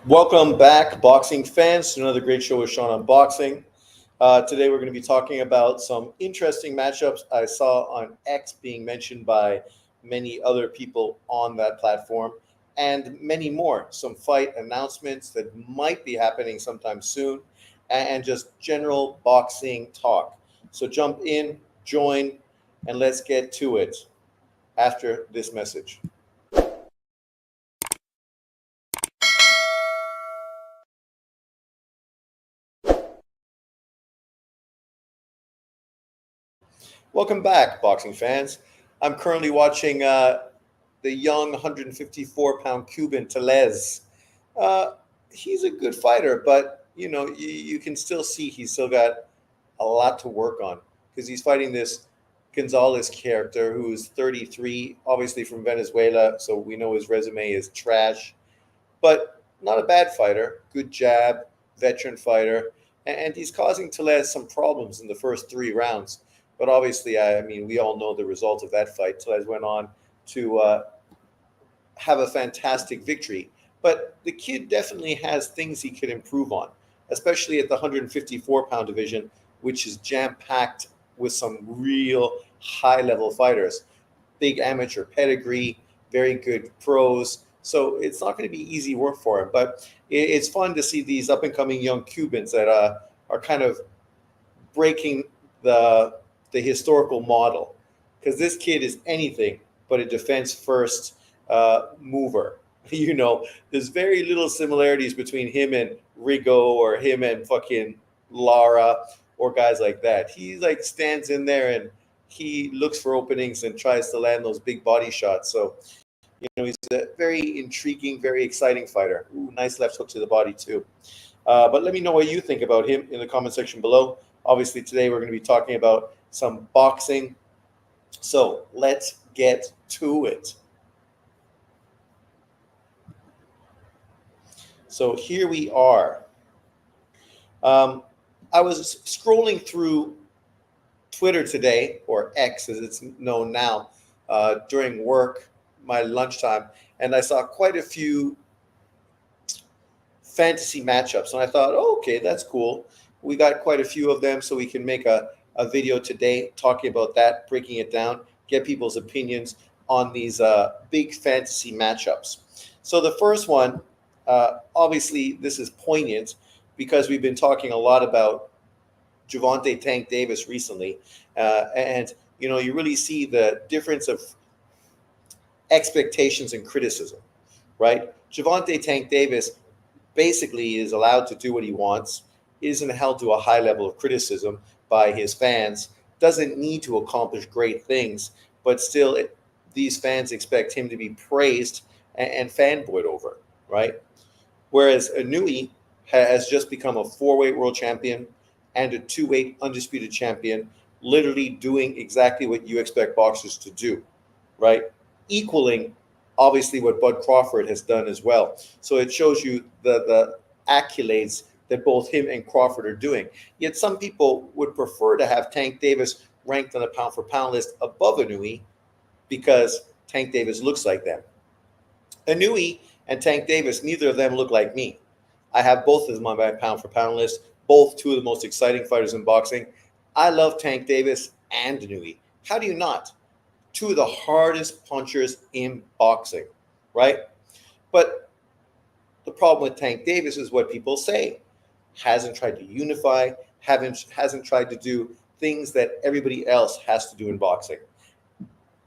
Welcome back, boxing fans, to another great show with Sean on boxing. Today, we're going to be talking about some interesting matchups I saw on X being mentioned by many other people on that platform, and many more. Some fight announcements that might be happening sometime soon, and just general boxing talk. So, jump in, join, and let's get to it after this message. Welcome back, boxing fans. I'm currently watching the young 154-pound Cuban Telez. Uh, he's a good fighter, but you can still see he's still got a lot to work on because he's fighting this Gonzalez character who is 33, obviously from Venezuela, so we know his resume is trash, but not a bad fighter. Good jab, veteran fighter, and he's causing Telez some problems in the first 3 rounds. But obviously, I mean, we all know the result of that fight. Telez went on to have a fantastic victory. But the kid definitely has things he could improve on, especially at the 154-pound division, which is jam packed with some real high level fighters. Big amateur pedigree, very good pros. So it's not going to be easy work for him. But it's fun to see these up and coming young Cubans that are kind of breaking the the historical model because this kid is anything but a defense first mover. There's very little similarities between him and Rigo or him and fucking Lara or guys like that. He like stands in there and he looks for openings and tries to land those big body shots. So he's a very intriguing, very exciting fighter. Ooh, nice left hook to the body too. But let me know what you think about him in the comment section below. Obviously, today we're going to be talking about some boxing. So let's get to it. So here we are. Um, I was scrolling through Twitter today, or X as it's known now, during work, my lunchtime, and I saw quite a few fantasy matchups. And I thought, oh, okay, that's cool. We got quite a few of them, so we can make a video today talking about that, breaking it down, get people's opinions on these big fantasy matchups. So the first one, obviously, this is poignant because we've been talking a lot about Javante Tank Davis recently, and you really see the difference of expectations and criticism, right? Javante Tank Davis basically is allowed to do what he wants, isn't held to a high level of criticism by his fans, doesn't need to accomplish great things, but still these fans expect him to be praised and fanboyed over, right? Whereas Anui has just become a four-weight world champion and a two-weight undisputed champion, literally doing exactly what you expect boxers to do, right? Equaling obviously what Bud Crawford has done as well. So it shows you the accolades that both him and Crawford are doing. Yet some people would prefer to have Tank Davis ranked on the pound for pound list above Anui because Tank Davis looks like them. Anui and Tank Davis, neither of them look like me. I have both of them on my pound for pound list, both two of the most exciting fighters in boxing. I love Tank Davis and Anui. How do you not? Two of the hardest punchers in boxing, right? But the problem with Tank Davis is what people say. Hasn't tried to unify, hasn't tried to do things that everybody else has to do in boxing.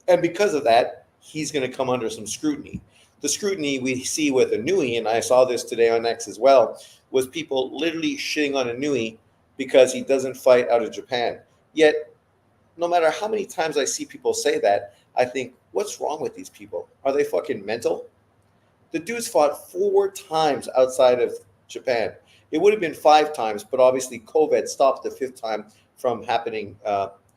And because of that, he's going to come under some scrutiny. The scrutiny we see with Anui, and I saw this today on X as well, was people literally shitting on Anui because he doesn't fight out of Japan. Yet, no matter how many times I see people say that, I think, what's wrong with these people? Are they fucking mental? The dude's fought 4 times outside of Japan. It would have been 5 times, but obviously COVID stopped the fifth time from happening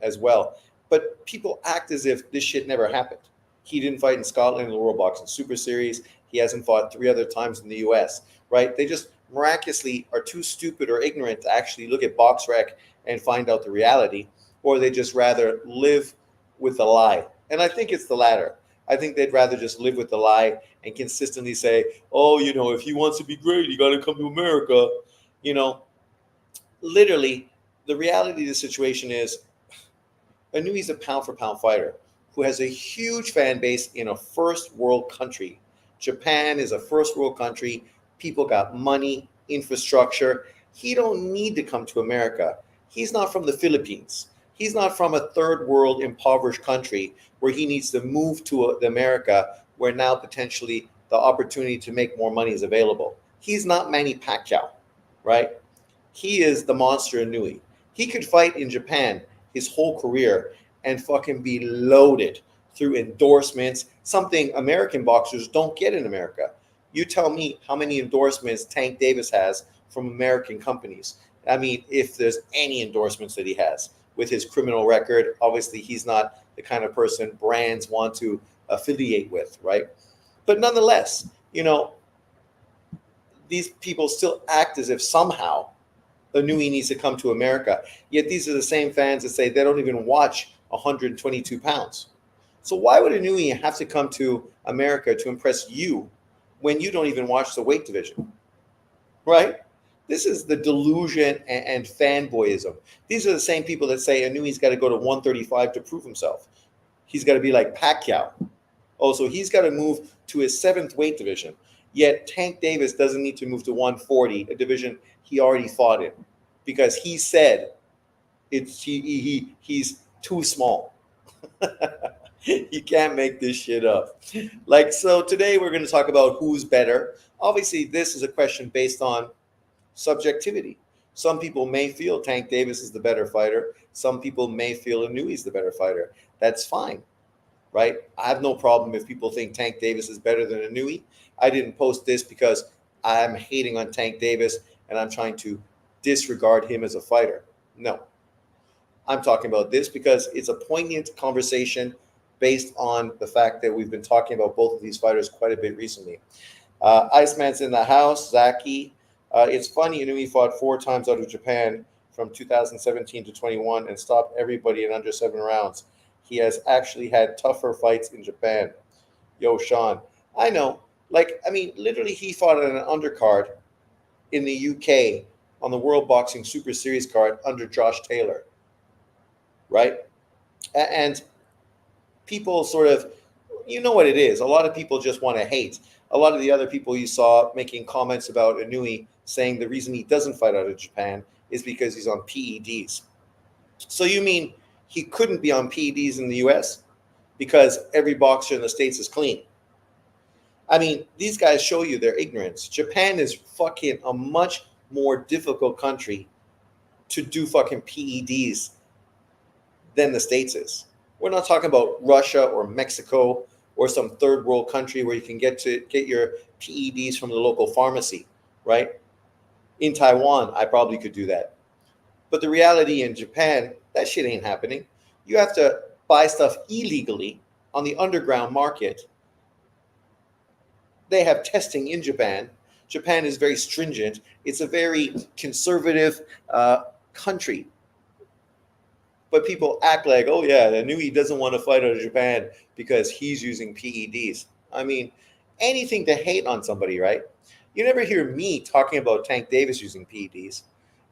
as well. But people act as if this shit never happened. He didn't fight in Scotland in the World Boxing Super Series. He hasn't fought 3 other times in the US, right? They just miraculously are too stupid or ignorant to actually look at BoxRec and find out the reality, or they just rather live with a lie. And I think it's the latter. I think they'd rather just live with the lie and consistently say, oh, if he wants to be great, you got to come to America. You know, literally, the reality of the situation is Inui's a pound for pound fighter who has a huge fan base in a first world country. Japan is a first world country. People got money, infrastructure. He don't need to come to America. He's not from the Philippines. He's not from a third world impoverished country where he needs to move to America, where now potentially the opportunity to make more money is available. He's not Manny Pacquiao, right? He is the monster Inui. He could fight in Japan his whole career and fucking be loaded through endorsements, something American boxers don't get in America. You tell me how many endorsements Tank Davis has from American companies. I mean, if there's any endorsements that he has with his criminal record, obviously he's not the kind of person brands want to affiliate with, right? But nonetheless, these people still act as if somehow Inui needs to come to America. Yet these are the same fans that say they don't even watch 122 pounds. So why would Inui have to come to America to impress you when you don't even watch the weight division? Right? This is the delusion and fanboyism. These are the same people that say Inui's got to go to 135 to prove himself. He's got to be like Pacquiao. Oh, so he's got to move to his seventh weight division. Yet Tank Davis doesn't need to move to 140, a division he already fought in, because he said he's too small. You can't make this shit up. So today we're going to talk about who's better. Obviously, this is a question based on subjectivity. Some people may feel Tank Davis is the better fighter. Some people may feel Inui is the better fighter. That's fine, right? I have no problem if people think Tank Davis is better than Inui. I didn't post this because I'm hating on Tank Davis and I'm trying to disregard him as a fighter. No. I'm talking about this because it's a poignant conversation based on the fact that we've been talking about both of these fighters quite a bit recently. Iceman's in the house, Zaki. It's funny, Inui fought 4 times out of Japan from 2017 to 21 and stopped everybody in under 7 rounds. He has actually had tougher fights in Japan. Yo, Sean. I know. Literally he fought on an undercard in the UK on the World Boxing Super Series card under Josh Taylor, right? And people sort of, you know what it is. A lot of people just want to hate. A lot of the other people you saw making comments about Inui saying the reason he doesn't fight out of Japan is because he's on PEDs. So you mean he couldn't be on PEDs in the US because every boxer in the States is clean? I mean, these guys show you their ignorance. Japan is fucking a much more difficult country to do fucking PEDs than the States is. We're not talking about Russia or Mexico or some third world country where you can get your PEDs from the local pharmacy, right? In Taiwan, I probably could do that. But the reality in Japan, that shit ain't happening. You have to buy stuff illegally on the underground market. They have testing in Japan. Japan is very stringent. It's a very conservative country. But people act like, oh yeah, Inui doesn't want to fight out of Japan because he's using PEDs. I mean, anything to hate on somebody, right? You never hear me talking about Tank Davis using PEDs,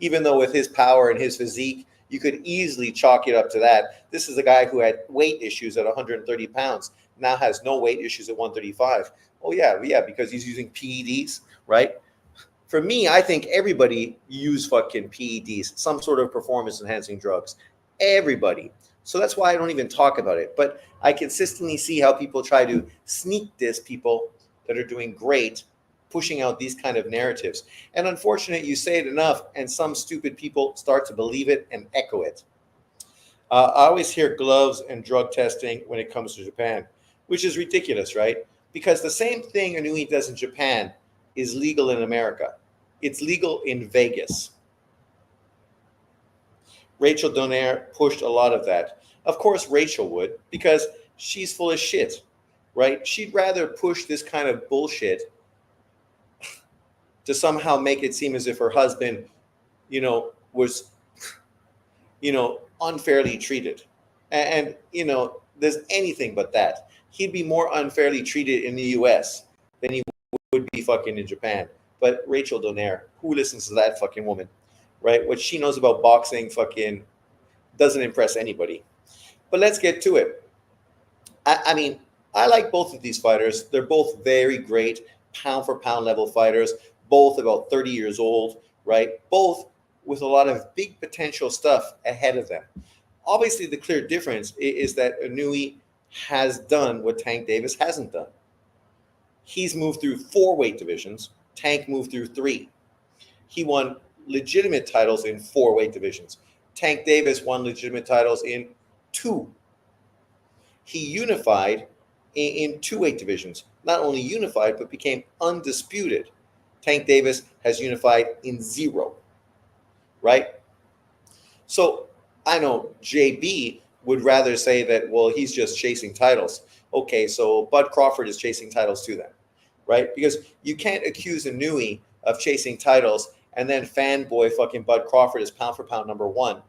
even though with his power and his physique, you could easily chalk it up to that. This is a guy who had weight issues at 130 pounds, now has no weight issues at 135. Oh yeah, because he's using PEDs, right? For me, I think everybody use fucking PEDs, some sort of performance enhancing drugs. Everybody. So that's why I don't even talk about it. But I consistently see how people try to sneak diss people that are doing great, pushing out these kind of narratives. And unfortunately, you say it enough, and some stupid people start to believe it and echo it. I always hear gloves and drug testing when it comes to Japan, which is ridiculous, right? Because the same thing Inui does in Japan is legal in America. It's legal in Vegas. Rachel Donaire pushed a lot of that. Of course, Rachel would, because she's full of shit, right? She'd rather push this kind of bullshit to somehow make it seem as if her husband, was, unfairly treated. And there's anything but that. he'd be more unfairly treated in the US than he would be fucking in Japan. But Rachel Donaire, who listens to that fucking woman, right? What she knows about boxing fucking doesn't impress anybody. But let's get to it. I mean, I like both of these fighters. They're both very great pound for pound level fighters, both about 30 years old, right? Both with a lot of big potential stuff ahead of them. Obviously, the clear difference is that Inoue has done what Tank Davis hasn't done. He's moved through 4 weight divisions. Tank moved through 3. He won legitimate titles in 4 weight divisions. Tank Davis won legitimate titles in 2. He unified in 2 weight divisions. Not only unified, but became undisputed. Tank Davis has unified in 0, right? So I know JB would rather say that, well, he's just chasing titles. Okay, so Bud Crawford is chasing titles too then, right? Because you can't accuse Inoue of chasing titles and then fanboy fucking Bud Crawford is pound for pound number 1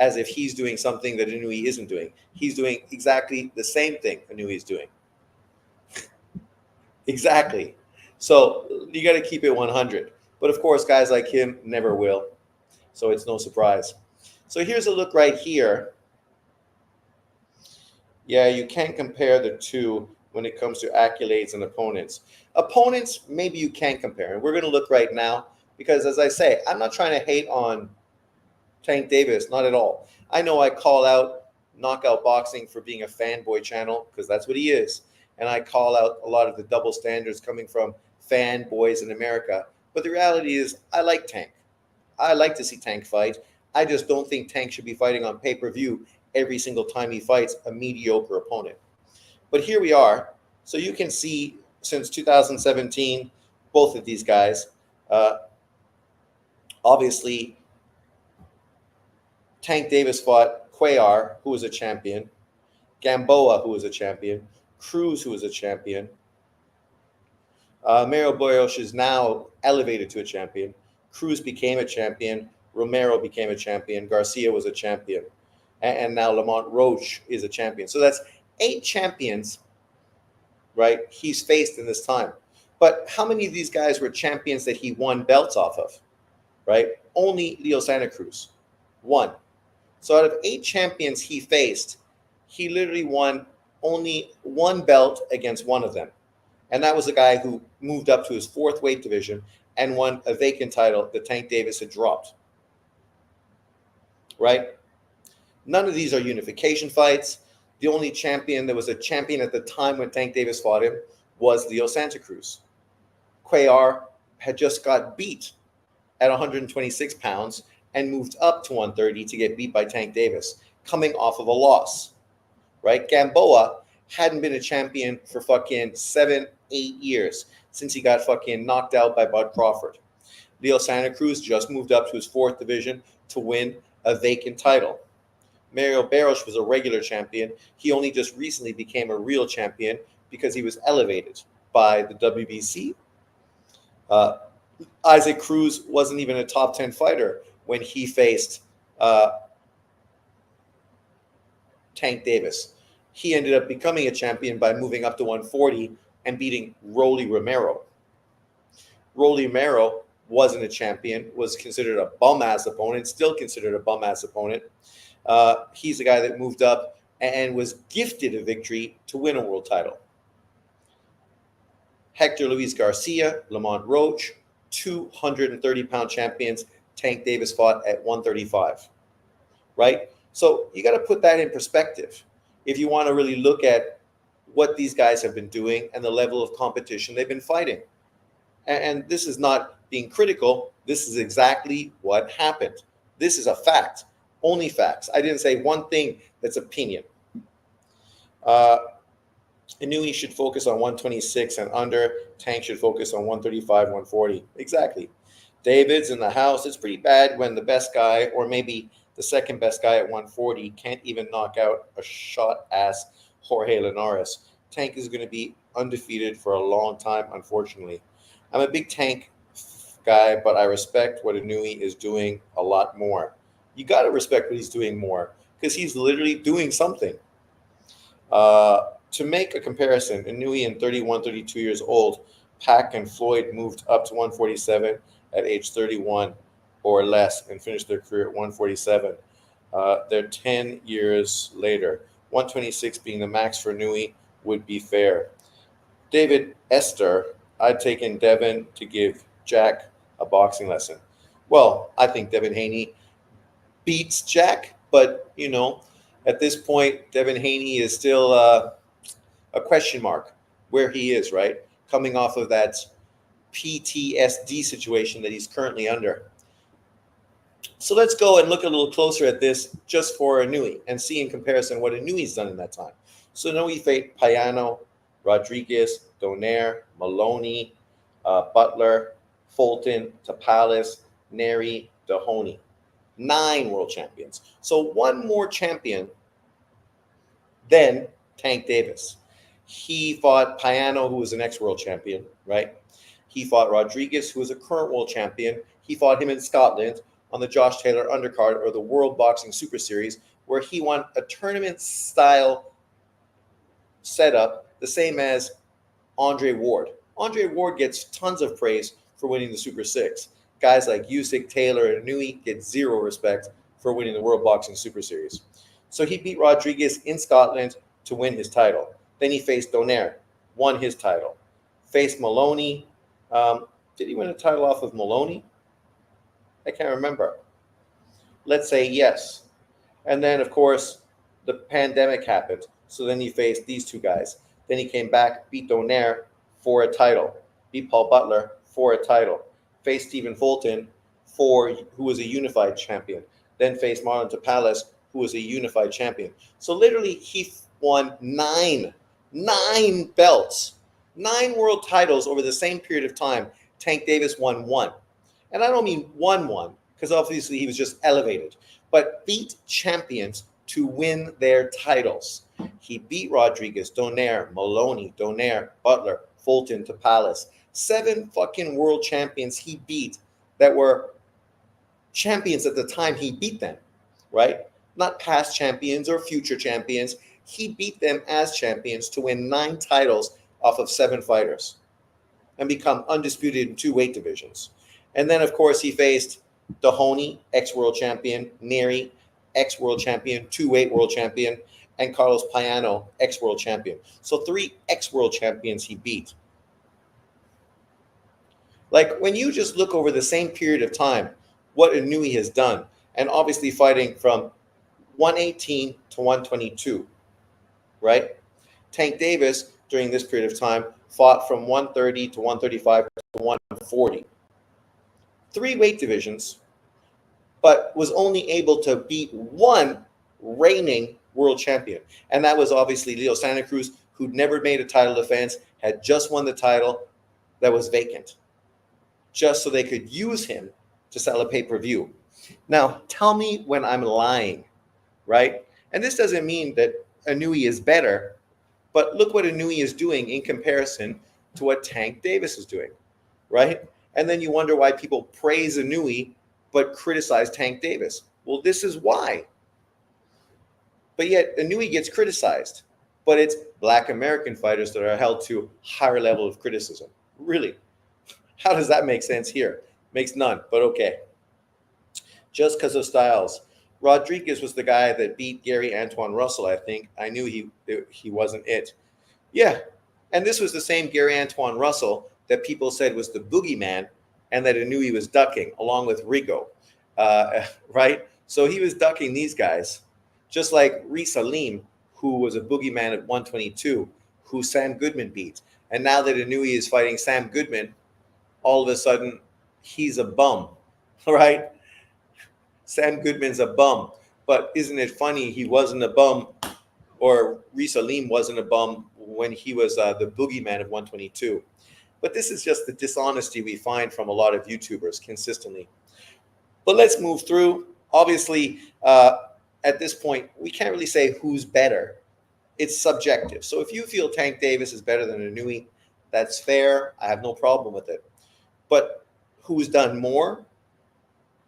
as if he's doing something that Inoue isn't doing. He's doing exactly the same thing Inoue is doing. Exactly. So you got to keep it 100. But of course, guys like him never will. So it's no surprise. So here's a look right here. Yeah, you can't compare the two when it comes to accolades and opponents. Opponents, maybe you can compare. And we're going to look right now because, as I say, I'm not trying to hate on Tank Davis, not at all. I know I call out Knockout Boxing for being a fanboy channel because that's what he is. And I call out a lot of the double standards coming from fanboys in America. But the reality is I like Tank. I like to see Tank fight. I just don't think Tank should be fighting on pay-per-view every single time he fights a mediocre opponent. But here we are. So you can see since 2017, both of these guys, obviously, Tank Davis fought Cuellar, who was a champion, Gamboa, who was a champion, Cruz, who was a champion. Mario Barrios is now elevated to a champion. Cruz became a champion. Romero became a champion. Garcia was a champion. And now Lamont Roach is a champion. So that's 8 champions, right, he's faced in this time. But how many of these guys were champions that he won belts off of, right? Only Leo Santa Cruz, 1. So out of 8 champions he faced, he literally won only 1 belt against 1 of them. And that was a guy who moved up to his 4th weight division and won a vacant title that Tank Davis had dropped, right? None of these are unification fights. The only champion that was a champion at the time when Tank Davis fought him was Leo Santa Cruz. Cuellar had just got beat at 126 pounds and moved up to 130 to get beat by Tank Davis, coming off of a loss, right? Gamboa hadn't been a champion for fucking 7-8 years since he got fucking knocked out by Bud Crawford. Leo Santa Cruz just moved up to his 4th division to win a vacant title. Mario Barrios was a regular champion. He only just recently became a real champion because he was elevated by the WBC. Isaac Cruz wasn't even a top 10 fighter when he faced Tank Davis. He ended up becoming a champion by moving up to 140 and beating Rolly Romero. Rolly Romero wasn't a champion, was considered a bum-ass opponent, still considered a bum-ass opponent. He's a guy that moved up and was gifted a victory to win a world title. Hector Luis Garcia, Lamont Roach, 230-pound champions. Tank Davis fought at 135, right? So you got to put that in perspective if you want to really look at what these guys have been doing and the level of competition they've been fighting. And this is not being critical. This is exactly what happened. This is a fact. Only facts. I didn't say one thing that's opinion. Inoue should focus on 126 and under. Tank should focus on 135, 140. Exactly. David's in the house. It's pretty bad when the best guy, or maybe the second best guy at 140, can't even knock out a shot-ass Jorge Linares. Tank is going to be undefeated for a long time, unfortunately. I'm a big Tank guy, but I respect what Inoue is doing a lot more. You got to respect what he's doing more because he's literally doing something. To make a comparison, Inouye in 31, 32 years old, Pac and Floyd moved up to 147 at age 31 or less and finished their career at 147. They're 10 years later. 126 being the max for Inouye would be fair. David Esther, I'd taken Devin to give Jack a boxing lesson. Well, I think Devin Haney beats Jack, but at this point, Devin Haney is still a question mark where he is, right? Coming off of that PTSD situation that he's currently under. So let's go and look a little closer at this just for Inouye and see in comparison what Inouye's done in that time. So Inouye faced Payano, Rodriguez, Donaire, Maloney, Butler, Fulton, Tapales, Nery, Dohoney. 9 world champions. So one more champion than Tank Davis. He fought Payano, who was an ex-world champion, right? He fought Rodriguez, who was a current world champion. He fought him in Scotland on the Josh Taylor undercard, or the World Boxing Super Series, where he won a tournament-style setup, the same as Andre Ward. Andre Ward gets tons of praise for winning the Super 6. Guys like Usyk, Taylor, and Inouye get zero respect for winning the World Boxing Super Series. So he beat Rodriguez in Scotland to win his title. Then he faced Donaire, won his title. Faced Maloney. Did he win a title off of Maloney? I can't remember. Let's say yes. And then, of course, the pandemic happened. So then he faced these two guys. Then he came back, beat Donaire for a title. Beat Paul Butler for a title. Faced Stephen Fulton, who was a unified champion. Then faced Marlon Tapales, who was a unified champion. So literally, he won nine belts, 9 world titles over the same period of time. Tank Davis won 1. And I don't mean one, because obviously he was just elevated, but beat champions to win their titles. He beat Rodriguez, Donaire, Maloney, Donaire, Butler, Fulton, Tapales. 7 fucking world champions he beat that were champions at the time he beat them, right? Not past champions or future champions. He beat them as champions to win 9 titles off of 7 fighters and become undisputed in 2 weight divisions. And then, of course, he faced Dohoney, ex-world champion, Nery, ex-world champion, 2-weight world champion, and Carlos Payano, ex-world champion. So 3 ex-world champions he beat. Like, when you just look over the same period of time, what Inouye has done, and obviously fighting from 118 to 122, right? Tank Davis, during this period of time, fought from 130 to 135 to 140. 3 weight divisions, but was only able to beat 1 reigning world champion. And that was obviously Leo Santa Cruz, who'd never made a title defense, had just won the title that was vacant, just so they could use him to sell a pay-per-view. Now, tell me when I'm lying, right? And this doesn't mean that Inouye is better, but look what Inouye is doing in comparison to what Tank Davis is doing, right? And then you wonder why people praise Inouye but criticize Tank Davis. Well, this is why. But yet Inouye gets criticized, but it's Black American fighters that are held to higher level of criticism. Really? How does that make sense here? Makes none, but okay. Just because of styles. Rodriguez was the guy that beat Gary Antoine Russell, I think. I knew he wasn't it. Yeah, and this was the same Gary Antoine Russell that people said was the boogeyman and that Inouye was ducking, along with Rigo, right? So he was ducking these guys, just like Reece Salim, who was a boogeyman at 122, who Sam Goodman beat. And now that Inouye is fighting Sam Goodman, all of a sudden, he's a bum, right? Sam Goodman's a bum. But isn't it funny he wasn't a bum, or Reece Salim wasn't a bum when he was the boogeyman of 122. But this is just the dishonesty we find from a lot of YouTubers consistently. But let's move through. Obviously, at this point, we can't really say who's better. It's subjective. So if you feel Tank Davis is better than Inouye, that's fair. I have no problem with it. But who's done more?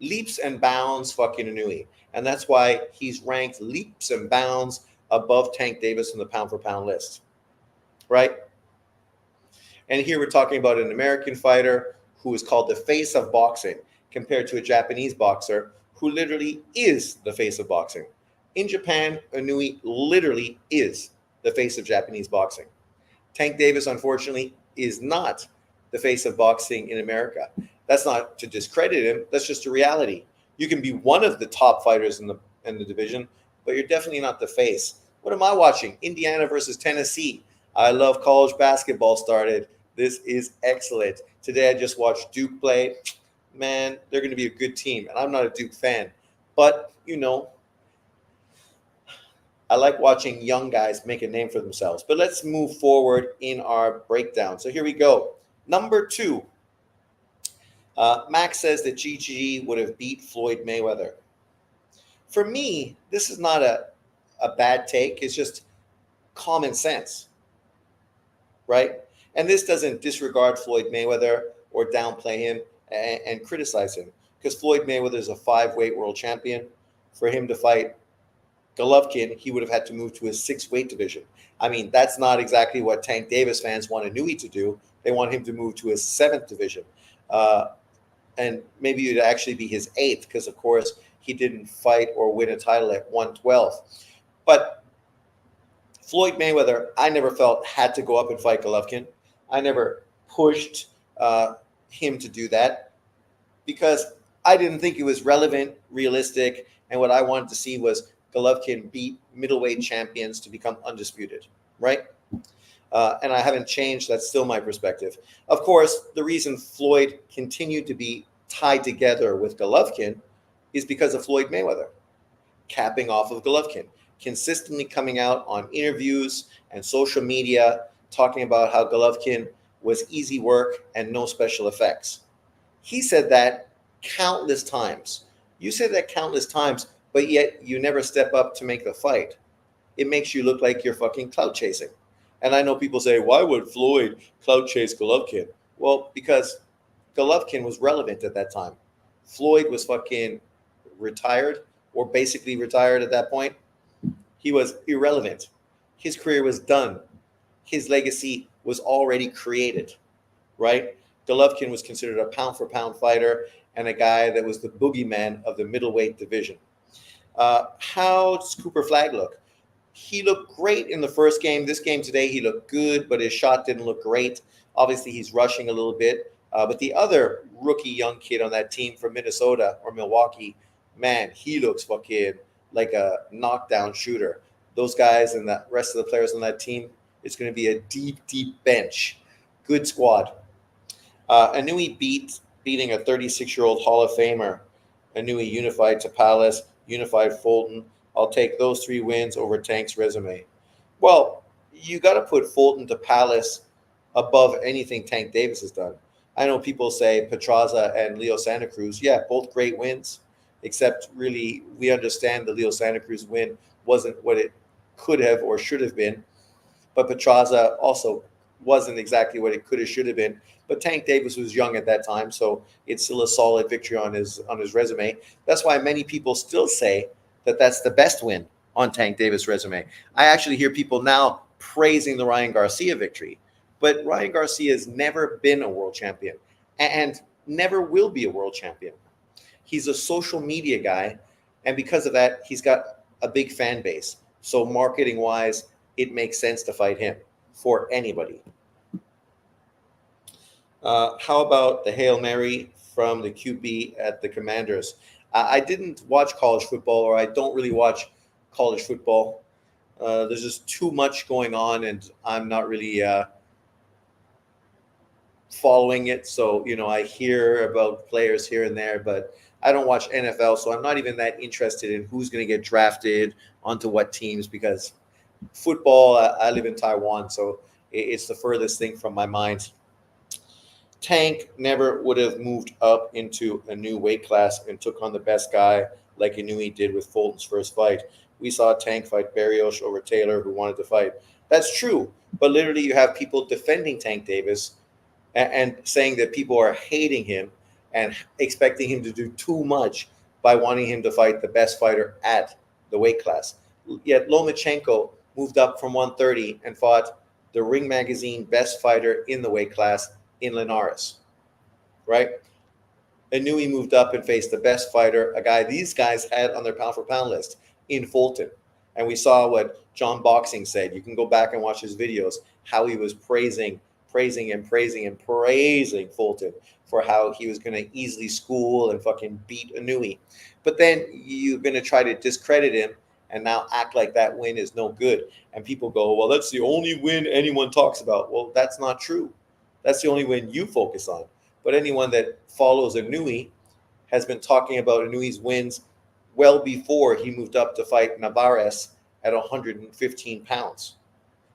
Leaps and bounds fucking Inouye. And that's why he's ranked leaps and bounds above Tank Davis in the pound-for-pound list. right? And here we're talking about an American fighter who is called the face of boxing compared to a Japanese boxer who literally is the face of boxing. In Japan, Inoue literally is the face of Japanese boxing. Tank Davis, unfortunately, is not the face of boxing in America. That's not to discredit him. That's just a reality. You can be one of the top fighters in the division, but you're definitely not the face. What am I watching? Indiana versus Tennessee. I love college basketball started. This is excellent. Today I just watched Duke play. Man, they're going to be a good team, and I'm not a Duke fan, but I like watching young guys make a name for themselves. But let's move forward in our breakdown. So here we go. Number 2, Max says that GG would have beat Floyd Mayweather. For me, this is not a bad take. It's just common sense, right? And this doesn't disregard Floyd Mayweather or downplay him and criticize him, because Floyd Mayweather is a 5-weight world champion. For him to fight Golovkin, he would have had to move to a 6-weight division. I mean, that's not exactly what Tank Davis fans want Inoue to do. They want him to move to a 7th division. And maybe it'd actually be his 8th, because, of course, he didn't fight or win a title at 112. But Floyd Mayweather, I never felt had to go up and fight Golovkin. I never pushed him to do that because I didn't think it was relevant, realistic, and what I wanted to see was Golovkin beat middleweight champions to become undisputed, right? And I haven't changed. That's still my perspective. Of course, the reason Floyd continued to be tied together with Golovkin is because of Floyd Mayweather capping off of Golovkin, consistently coming out on interviews and social media, talking about how Golovkin was easy work and no special effects. He said that countless times. You said that countless times, but yet you never step up to make the fight. It makes you look like you're fucking clout chasing. And I know people say, why would Floyd clout chase Golovkin? Well, because Golovkin was relevant at that time. Floyd was fucking retired, or basically retired at that point. He was irrelevant. His career was done. His legacy was already created, right? Golovkin was considered a pound-for-pound fighter and a guy that was the boogeyman of the middleweight division. How does Cooper Flagg look? He looked great in the first game. This game today, he looked good, but his shot didn't look great. Obviously, he's rushing a little bit. But the other rookie young kid on that team from Minnesota or Milwaukee, man, he looks fucking like a knockdown shooter. Those guys and the rest of the players on that team, it's going to be a deep, deep bench. Good squad. Inoue beating a 36-year-old Hall of Famer. Inoue unified Tapales, unified Fulton. I'll take those 3 wins over Tank's resume. Well, you got to put Fulton Tapales above anything Tank Davis has done. I know people say Pedraza and Leo Santa Cruz. Yeah, both great wins, except really we understand the Leo Santa Cruz win wasn't what it could have or should have been. But Pedraza also wasn't exactly what it could have, should have been. But Tank Davis was young at that time, so it's still a solid victory on his resume. That's why many people still say that that's the best win on Tank Davis' resume. I actually hear people now praising the Ryan Garcia victory. But Ryan Garcia has never been a world champion and never will be a world champion. He's a social media guy, and because of that, he's got a big fan base. So marketing-wise, it makes sense to fight him for anybody. How about the Hail Mary from the QB at the Commanders? I didn't watch college football, or I don't really watch college football. There's just too much going on, and I'm not really following it. So, I hear about players here and there, but I don't watch NFL, so I'm not even that interested in who's going to get drafted onto what teams, because football, I live in Taiwan, so it's the furthest thing from my mind. Tank never would have moved up into a new weight class and took on the best guy like Inoue did with Fulton's first fight. We saw Tank fight Barrios over Taylor, who wanted to fight. That's true, but literally you have people defending Tank Davis and saying that people are hating him and expecting him to do too much by wanting him to fight the best fighter at the weight class. Yet Lomachenko moved up from 130 and fought the Ring Magazine best fighter in the weight class in Linares, right? Inoue moved up and faced the best fighter, a guy these guys had on their pound for pound list in Fulton. And we saw what John Boxing said. You can go back and watch his videos, how he was praising Fulton for how he was going to easily school and fucking beat Inoue. But then you're going to try to discredit him and now act like that win is no good. And people go, well, that's the only win anyone talks about. Well, that's not true. That's the only win you focus on. But anyone that follows Inoue has been talking about Inoue's wins well before he moved up to fight Navarez at 115 pounds,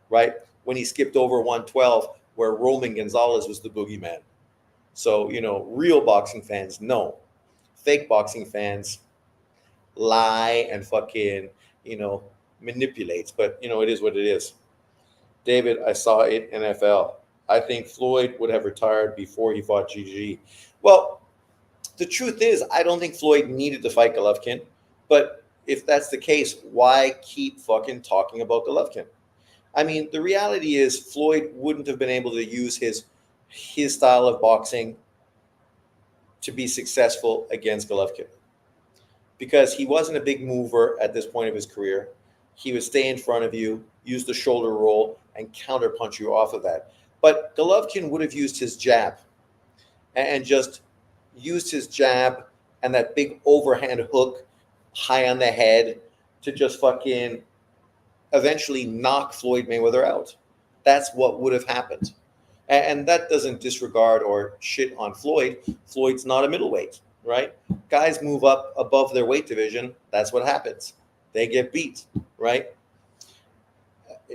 right? When he skipped over 112, where Roman Gonzalez was the boogeyman. So, real boxing fans know. Fake boxing fans lie and fucking, manipulates. But, it is what it is. David, I saw it in NFL. I think Floyd would have retired before he fought GG. Well, the truth is, I don't think Floyd needed to fight Golovkin. But if that's the case, why keep fucking talking about Golovkin? I mean, the reality is Floyd wouldn't have been able to use his style of boxing to be successful against Golovkin because he wasn't a big mover at this point of his career. He would stay in front of you, use the shoulder roll, and counterpunch you off of that. But Golovkin would have used his jab and just used his jab and that big overhand hook high on the head to just fucking eventually knock Floyd Mayweather out. That's what would have happened. And that doesn't disregard or shit on Floyd. Floyd's not a middleweight, right? Guys move up above their weight division. That's what happens. They get beat, right?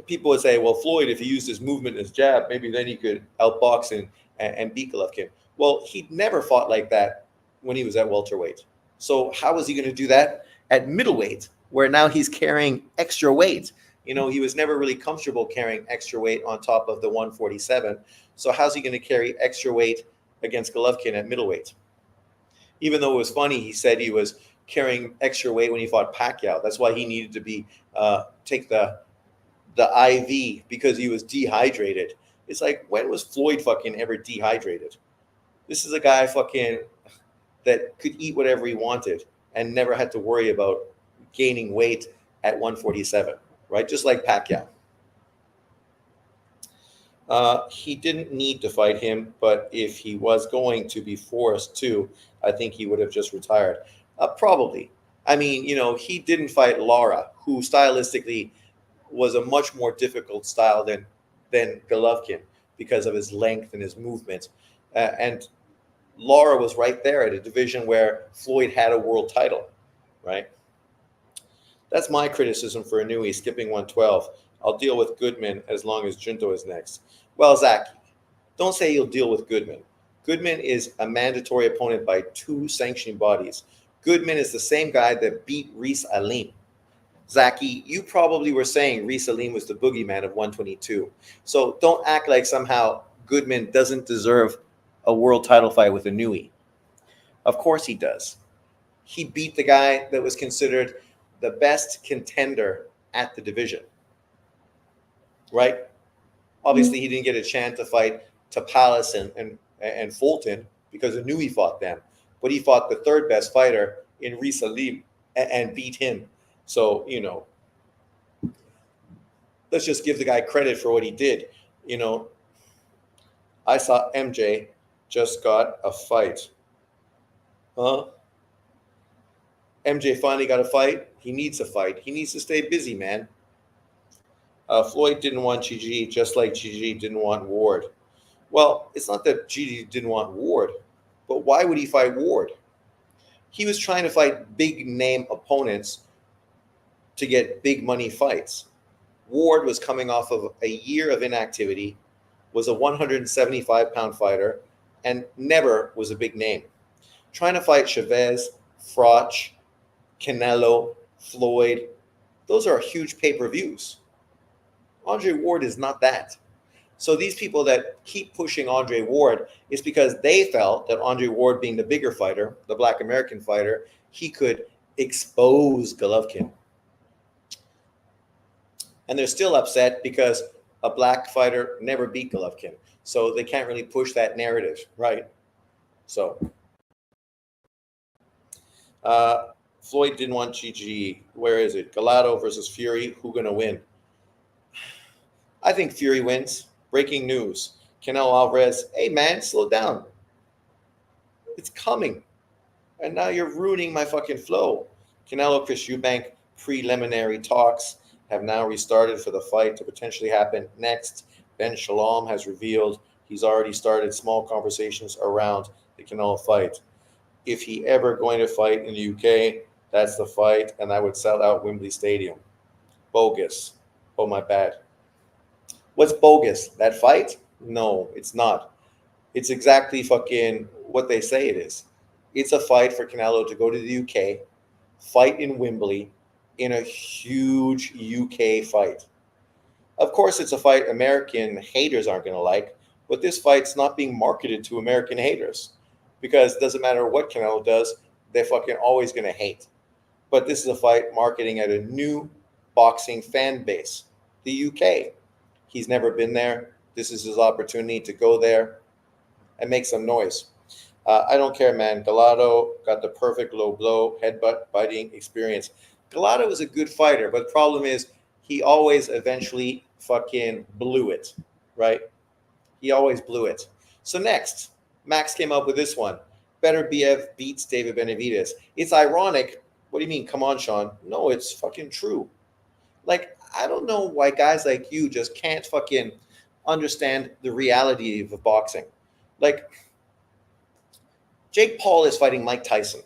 People would say, well, Floyd, if he used his movement, his jab, maybe then he could outbox and beat Golovkin. Well, he'd never fought like that when he was at welterweight. So how was he going to do that at middleweight, where now he's carrying extra weight? He was never really comfortable carrying extra weight on top of the 147. So how's he going to carry extra weight against Golovkin at middleweight? Even though it was funny, he said he was carrying extra weight when he fought Pacquiao. That's why he needed to take the IV because he was dehydrated. It's like, when was Floyd fucking ever dehydrated? This is a guy fucking that could eat whatever he wanted and never had to worry about gaining weight at 147, right? Just like Pacquiao. He didn't need to fight him, but if he was going to be forced to, I think he would have just retired. Probably. I mean, he didn't fight Lara, who stylistically was a much more difficult style than Golovkin because of his length and his movement. And Lara was right there at a division where Floyd had a world title, right? That's my criticism for Inoue skipping 112. I'll deal with Goodman as long as Junto is next. Well, Zach, don't say you'll deal with Goodman. Goodman is a mandatory opponent by 2 sanctioning bodies. Goodman is the same guy that beat Reese Alim. Zaki, you probably were saying Reese Alim was the boogeyman of 122. So don't act like somehow Goodman doesn't deserve a world title fight with Inoue. Of course he does. He beat the guy that was considered the best contender at the division, right? Obviously, he didn't get a chance to fight Palace and Fulton because Inoue fought them, but he fought the 3rd best fighter in Reese Alim and beat him. So, let's just give the guy credit for what he did. I saw MJ just got a fight. Huh? MJ finally got a fight. He needs a fight. He needs to stay busy, man. Floyd didn't want GG, just like GG didn't want Ward. Well, it's not that GG didn't want Ward, but why would he fight Ward? He was trying to fight big name opponents to get big money fights. Ward was coming off of a year of inactivity, was a 175-pound fighter, and never was a big name. Trying to fight Chavez, Froch, Canelo, Floyd, those are huge pay-per-views. Andre Ward is not that. So these people that keep pushing Andre Ward is because they felt that Andre Ward, being the bigger fighter, the Black American fighter, he could expose Golovkin. And they're still upset because a black fighter never beat Golovkin. So they can't really push that narrative, right? So Floyd didn't want GG. Where is it? Gallardo versus Fury. Who gonna win? I think Fury wins. Breaking news. Canelo Alvarez. Hey man, slow down. It's coming. And now you're ruining my fucking flow. Canelo Chris Eubank preliminary talks have now restarted for the fight to potentially happen next. Ben Shalom has revealed he's already started small conversations around the Canelo fight. If he ever going to fight in the UK, that's the fight, and I would sell out Wembley Stadium. Bogus. Oh, my bad. What's bogus? That fight? No, it's not. It's exactly fucking what they say it is. It's a fight for Canelo to go to the UK, fight in Wembley in a huge UK fight. Of course, it's a fight American haters aren't going to like, but this fight's not being marketed to American haters because it doesn't matter what Canelo does, they're fucking always going to hate. But this is a fight marketing at a new boxing fan base, the UK. He's never been there. This is his opportunity to go there and make some noise. I don't care, man. Gallardo got the perfect low blow, headbutt, biting experience. Gallardo is a good fighter, but the problem is he always eventually fucking blew it, right? He always blew it. So next, Max came up with this one. Beterbiev beats David Benavidez. It's ironic. What do you mean? Come on, Sean. No, it's fucking true. Like, I don't know why guys like you just can't fucking understand the reality of boxing. Like, Jake Paul is fighting Mike Tyson.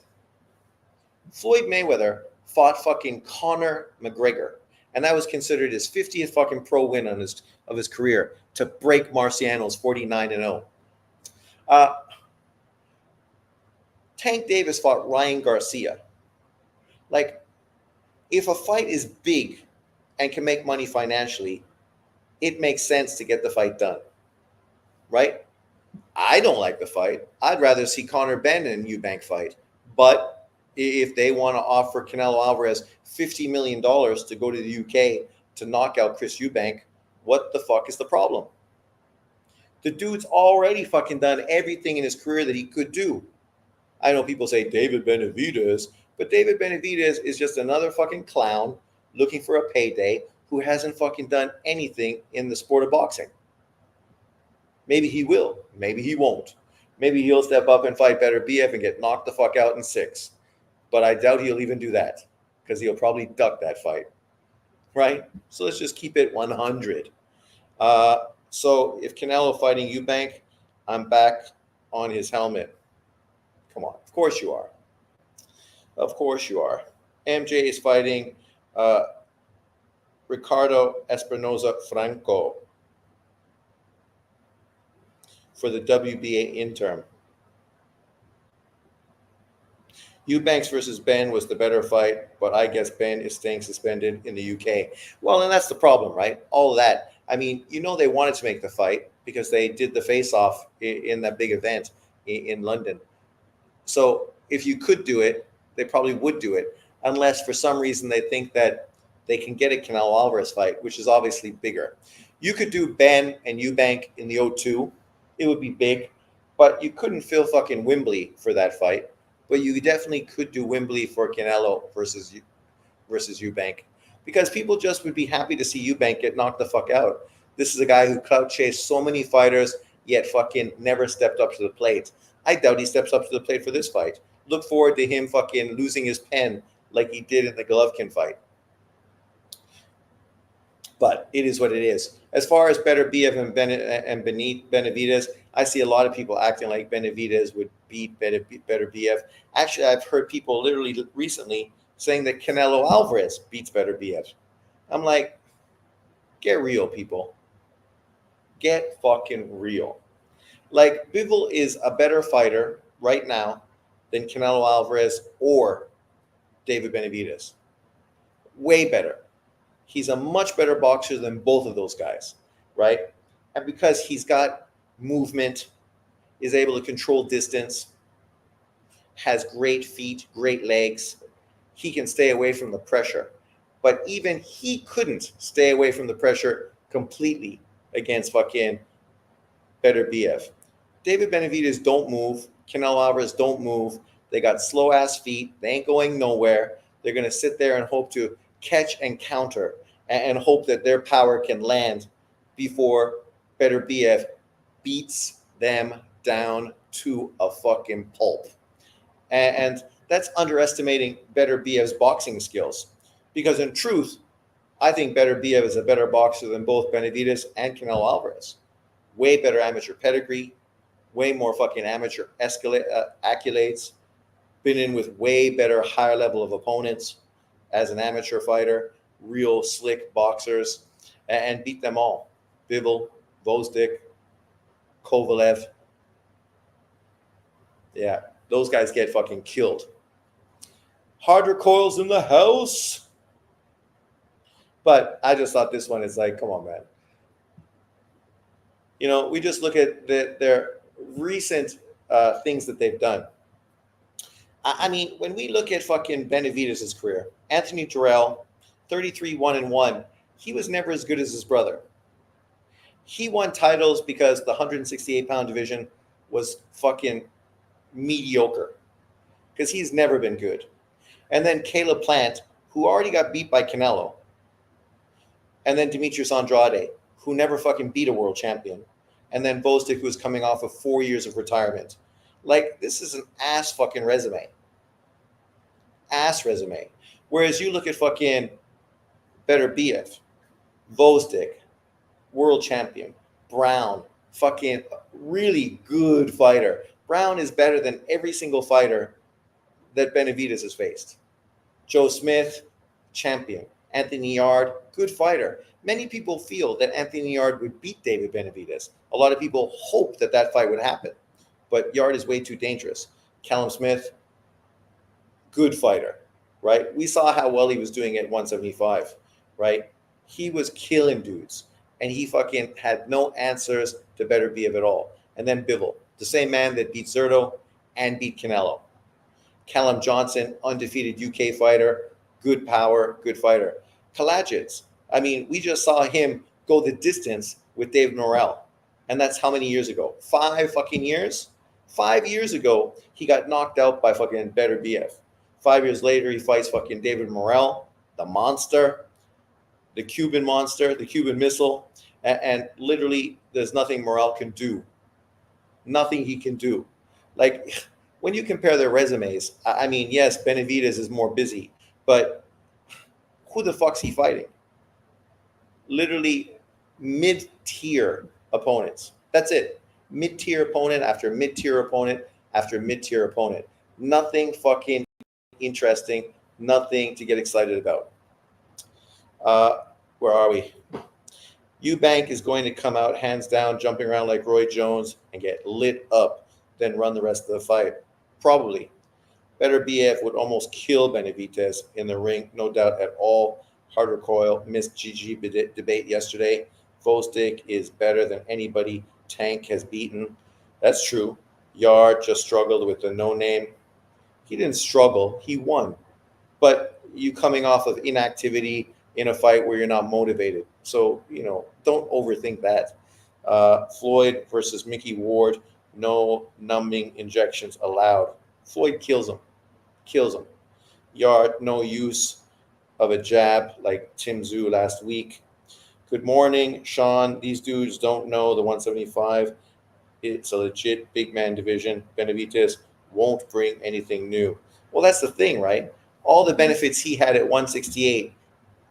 Floyd Mayweather fought fucking Conor McGregor, and that was considered his 50th fucking pro win of his career to break Marciano's 49-0. Tank Davis fought Ryan Garcia. Like, if a fight is big and can make money financially, it makes sense to get the fight done, right? I don't like the fight. I'd rather see Conor Benn and Eubank fight. But if they want to offer Canelo Alvarez $50 million to go to the UK to knock out Chris Eubank, what the fuck is the problem? The dude's already fucking done everything in his career that he could do. I know people say David Benavidez, but David Benavidez is just another fucking clown looking for a payday who hasn't fucking done anything in the sport of boxing. Maybe he will. Maybe he won't. Maybe he'll step up and fight Beterbiev and get knocked the fuck out in 6. But I doubt he'll even do that because he'll probably duck that fight. Right? So let's just keep it 100. So if Canelo fighting Eubank, I'm back on his helmet. Come on. Of course you are. Of course you are. MJ is fighting Ricardo Espinoza Franco for the WBA interim. Eubanks versus Ben was the better fight, but I guess Ben is staying suspended in the UK. Well, and that's the problem, right? All of that. I mean, they wanted to make the fight because they did the face-off in that big event in London. So if you could do it, they probably would do it, unless for some reason they think that they can get a Canelo Alvarez fight, which is obviously bigger. You could do Ben and Eubank in the O2. It would be big, but you couldn't fill fucking Wembley for that fight. But you definitely could do Wembley for Canelo versus Eubank, because people just would be happy to see Eubank get knocked the fuck out. This is a guy who clout chased so many fighters, yet fucking never stepped up to the plate. I doubt he steps up to the plate for this fight. Look forward to him fucking losing his pen like he did in the Golovkin fight. But it is what it is. As far as Beterbiev and Benavidez, I see a lot of people acting like Benavidez would beat Beterbiev. Actually, I've heard people literally recently saying that Canelo Alvarez beats Beterbiev. I'm like, get real, people. Get fucking real. Like, Bivol is a better fighter right now than Canelo Alvarez or David Benavidez. Way better. He's a much better boxer than both of those guys, right? And because he's got movement, is able to control distance, has great feet, great legs, he can stay away from the pressure. But even he couldn't stay away from the pressure completely against fucking Better BF. David Benavidez don't move. Canelo Alvarez don't move. They got slow ass feet. They ain't going nowhere. They're gonna sit there and hope to catch and counter and hope that their power can land before Better BF beats them down to a fucking pulp. And that's underestimating Better BF's boxing skills. Because in truth, I think Better BF is a better boxer than both Benavidez and Canelo Alvarez. Way better amateur pedigree, way more fucking amateur accolades, been in with way better, higher level of opponents as an amateur fighter, real slick boxers, and beat them all. Bivol, Gvozdyk, Kovalev. Yeah, those guys get fucking killed. Harder coils in the house. But I just thought this one is like, come on, man. You know, we just look at their recent things that they've done. I mean, when we look at fucking Benavidez' career, Anthony Terrell, 33-1-1, he was never as good as his brother. He won titles because the 168-pound division was fucking mediocre because he's never been good. And then Caleb Plant, who already got beat by Canelo. And then Demetrius Andrade, who never fucking beat a world champion. And then Gvozdyk, who was coming off of 4 years of retirement. Like, this is an ass fucking resume. Ass resume. Whereas you look at fucking Better BF, Gvozdyk, world champion, Brown, fucking really good fighter. Brown is better than every single fighter that Benavidez has faced. Joe Smith, champion. Anthony Yarde, good fighter. Many people feel that Anthony Yarde would beat David Benavidez. A lot of people hope that that fight would happen. But Yarde is way too dangerous. Callum Smith, good fighter, right? We saw how well he was doing at 175, right? He was killing dudes. And he fucking had no answers to Better BF at all. And then Bivol, the same man that beat Zurdo and beat Canelo. Callum Johnson, undefeated UK fighter, good power, good fighter. Kalajdzic, I mean, we just saw him go the distance with Dave Morrell. And that's how many years ago? 5 fucking years? 5 years ago, he got knocked out by fucking Better BF. 5 years later, he fights fucking David Morrell, the monster, the Cuban monster, the Cuban missile. And literally, there's nothing Morrell can do. Nothing he can do. Like, when you compare their resumes, I mean, yes, Benavidez is more busy, but who the fuck's he fighting? Literally mid-tier opponents. That's it. Mid-tier opponent after mid-tier opponent after mid-tier opponent. Nothing fucking interesting. Nothing to get excited about. Where are we? Eubank is going to come out hands down, jumping around like Roy Jones and get lit up, then run the rest of the fight. Probably. Better BF would almost kill Benavidez in the ring, no doubt at all. Harder coil missed GG debate yesterday. Gvozdyk is better than anybody Tank has beaten. That's true. Yarde just struggled with the no-name. He didn't struggle. He won. But you coming off of inactivity in a fight where you're not motivated. So, you know, don't overthink that. Floyd versus Mickey Ward. No numbing injections allowed. Floyd kills him. Kills him. Yarde, no use of a jab like Tim Tszyu last week. Good morning, Sean. These dudes don't know the 175. It's a legit big man division. Benavidez won't bring anything new. Well, that's the thing, right? All the benefits he had at 168,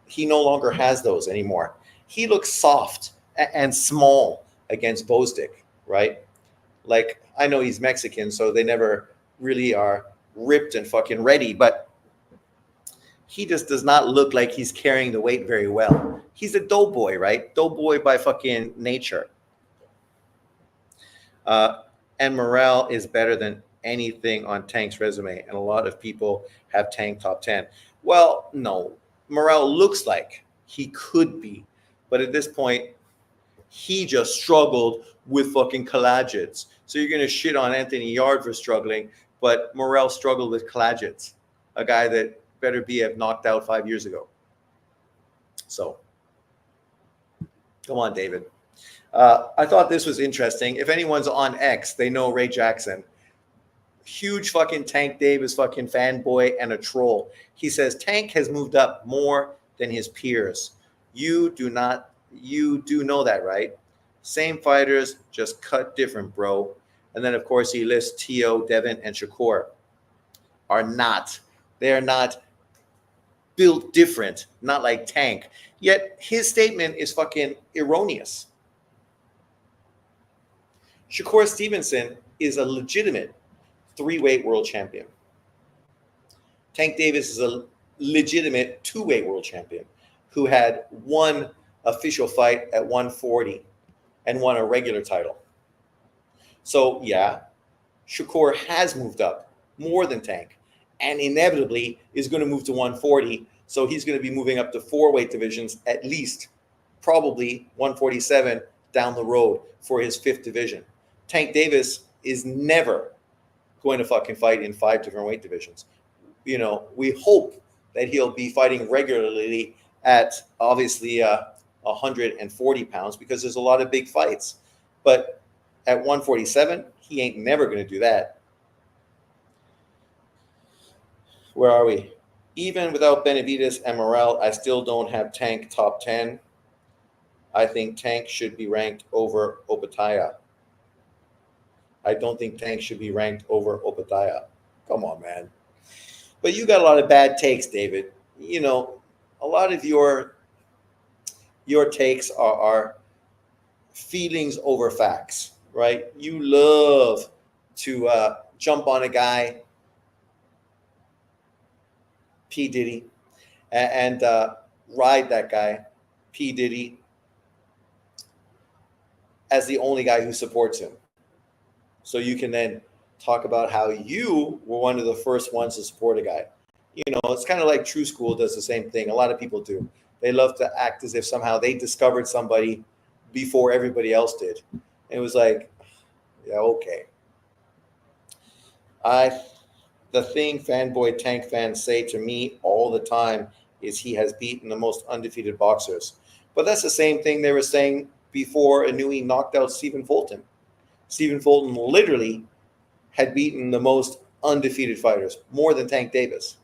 he no longer has those anymore. He looks soft and small against Gvozdyk, right? Like, I know he's Mexican, so they never really are ripped and fucking ready, but he just does not look like he's carrying the weight very well. He's a doughboy, right? Doughboy by fucking nature. And Morrell is better than anything on Tank's resume, and a lot of people have Tank top 10. Well, no. Morrell looks like he could be, but at this point, he just struggled with fucking Kalajdzic. So you're going to shit on Anthony Yarde for struggling, but Morrell struggled with Kalajdzic, a guy that Better BF knocked out 5 years ago. So, come on, David. I thought this was interesting. If anyone's on X, they know Ray Jackson. Huge fucking Tank Davis fucking fanboy and a troll. He says Tank has moved up more than his peers. You do know that, right? Same fighters, just cut different, bro. And then of course he lists Tio, Devin, and Shakur. Are not. They are not built different, not like Tank. Yet his statement is fucking erroneous. Shakur Stevenson is a legitimate 3-weight world champion. Tank Davis is a legitimate 2-weight world champion who had one official fight at 140 and won a regular title. So yeah, Shakur has moved up more than Tank and inevitably is going to move to 140. So he's going to be moving up to 4-weight divisions at least, probably 147 down the road for his 5th division. Tank Davis is never going to fucking fight in 5 different weight divisions. You know, we hope that he'll be fighting regularly at obviously 140 pounds because there's a lot of big fights. But at 147, he ain't never going to do that. Where are we? Even without Benavidez and Morrell, I still don't have Tank top 10. I think Tank should be ranked over Opetaia. I don't think Tank should be ranked over Opetaia. Come on, man. But you got a lot of bad takes, David. You know, a lot of your takes are feelings over facts, right? You love to jump on a guy, P. Diddy, and ride that guy, P. Diddy, as the only guy who supports him. So you can then talk about how you were one of the first ones to support a guy. You know, it's kind of like True School does the same thing. A lot of people do. They love to act as if somehow they discovered somebody before everybody else did. And it was like, yeah, okay. The thing fanboy Tank fans say to me all the time is he has beaten the most undefeated boxers. But that's the same thing they were saying before Inoue knocked out Stephen Fulton. Stephen Fulton literally had beaten the most undefeated fighters, more than Tank Davis.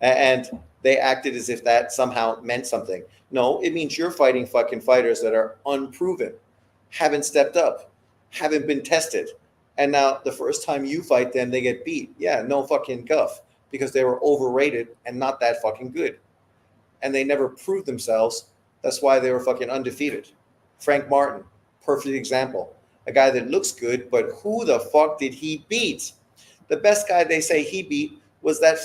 And they acted as if that somehow meant something. No, it means you're fighting fucking fighters that are unproven, haven't stepped up, haven't been tested. And now the first time you fight them, they get beat. Yeah, no fucking guff, because they were overrated and not that fucking good. And they never proved themselves. That's why they were fucking undefeated. Frank Martin, perfect example. A guy that looks good, but who the fuck did he beat? The best guy they say he beat was that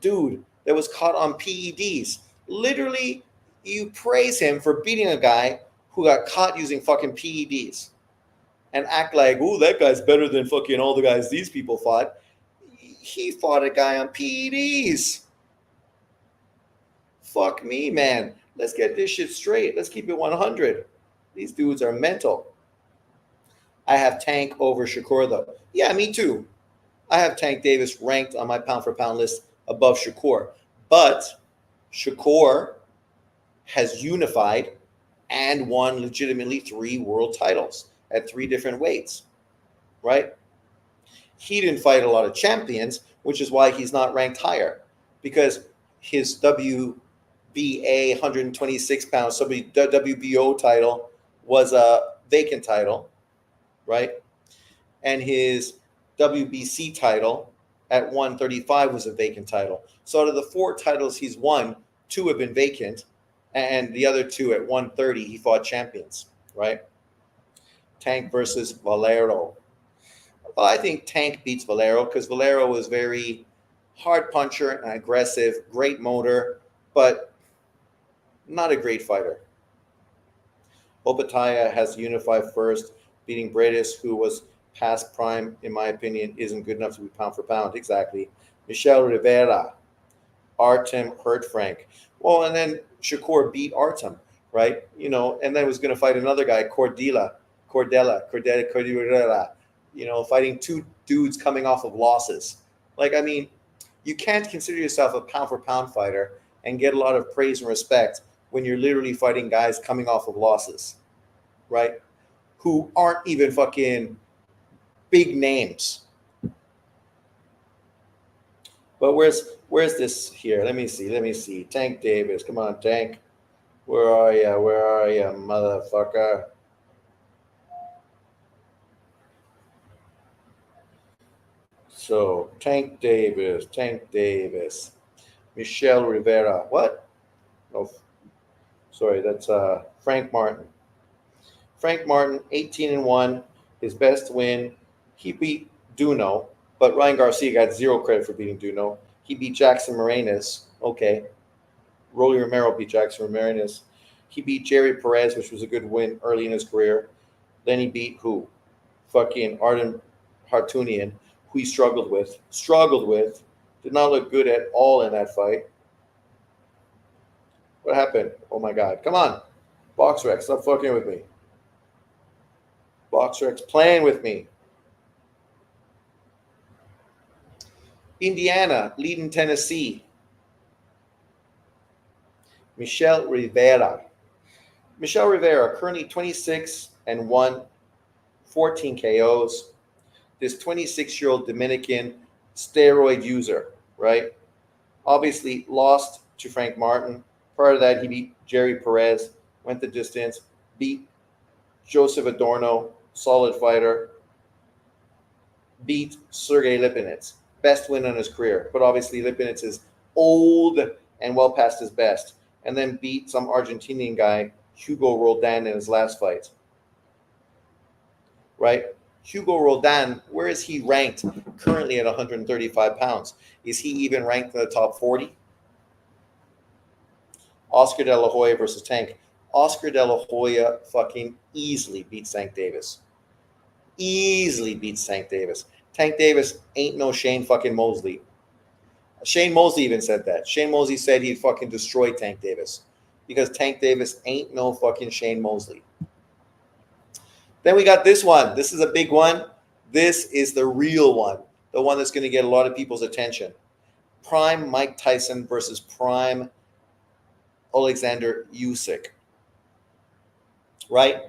dude that was caught on PEDs. Literally, you praise him for beating a guy who got caught using fucking PEDs and act like, oh, that guy's better than fucking all the guys these people fought. He fought a guy on PEDs. Fuck me, man. Let's get this shit straight. Let's keep it 100. These dudes are mental. I have Tank over Shakur, though. Yeah, me too. I have Tank Davis ranked on my pound-for-pound list above Shakur. But Shakur has unified and won legitimately 3 world titles at 3 different weights, right? He didn't fight a lot of champions, which is why he's not ranked higher, because his WBA 126 pounds, so the WBO title was a vacant title, right? And his WBC title at 135 was a vacant title. So out of the 4 titles he's won, 2 have been vacant, and the other 2 at 130 he fought champions, right? Tank versus Valero. Well, I think Tank beats Valero because Valero was very hard puncher and aggressive, great motor, but not a great fighter. Opetaia has unified first, beating Briedis, who was past prime, in my opinion, isn't good enough to be pound for pound. Exactly. Michel Rivera, Artem Hurtfrank. Well, and then Shakur beat Artem, right? You know, and then was going to fight another guy, Cordella, you know, fighting 2 dudes coming off of losses. Like, I mean, you can't consider yourself a pound for pound fighter and get a lot of praise and respect when you're literally fighting guys coming off of losses, right? Who aren't even fucking big names. But where's this here? Let me see. Tank Davis, come on, Tank. Where are you? Where are you, motherfucker? So Tank Davis, Michelle Rivera. What? Oh, sorry, that's Frank Martin. Frank Martin, 18-1, his best win. He beat Duno, but Ryan Garcia got zero credit for beating Duno. He beat Jackson Marinas. Okay. Rolly Romero beat Jackson Marinas. He beat Jerry Perez, which was a good win early in his career. Then he beat who? Fucking Arden Hartunian, who he struggled with. Did not look good at all in that fight. What happened? Oh my God. Come on. BoxRec, stop fucking with me. BoxRec's playing with me. Indiana leading Tennessee. Michelle Rivera, currently 26-1, 14 KOs. This 26-year-old Dominican steroid user, right? Obviously lost to Frank Martin. Prior to that, he beat Jerry Perez, went the distance, beat Joseph Adorno, solid fighter, beat Sergey Lipinets, best win on his career. But obviously Lipinets is old and well past his best. And then beat some Argentinian guy, Hugo Roldan, in his last fight. Right? Hugo Roldan, where is he ranked currently at 135 pounds? Is he even ranked in the top 40? Oscar De La Hoya versus Tank. Oscar De La Hoya fucking easily beats Tank Davis. Tank Davis ain't no Shane fucking Mosley. Shane Mosley even said that. Shane Mosley said he'd fucking destroy Tank Davis because Tank Davis ain't no fucking Shane Mosley. Then we got this one. This is a big one. This is the real one, the one that's going to get a lot of people's attention. Prime Mike Tyson versus Prime Alexander Usyk. Right?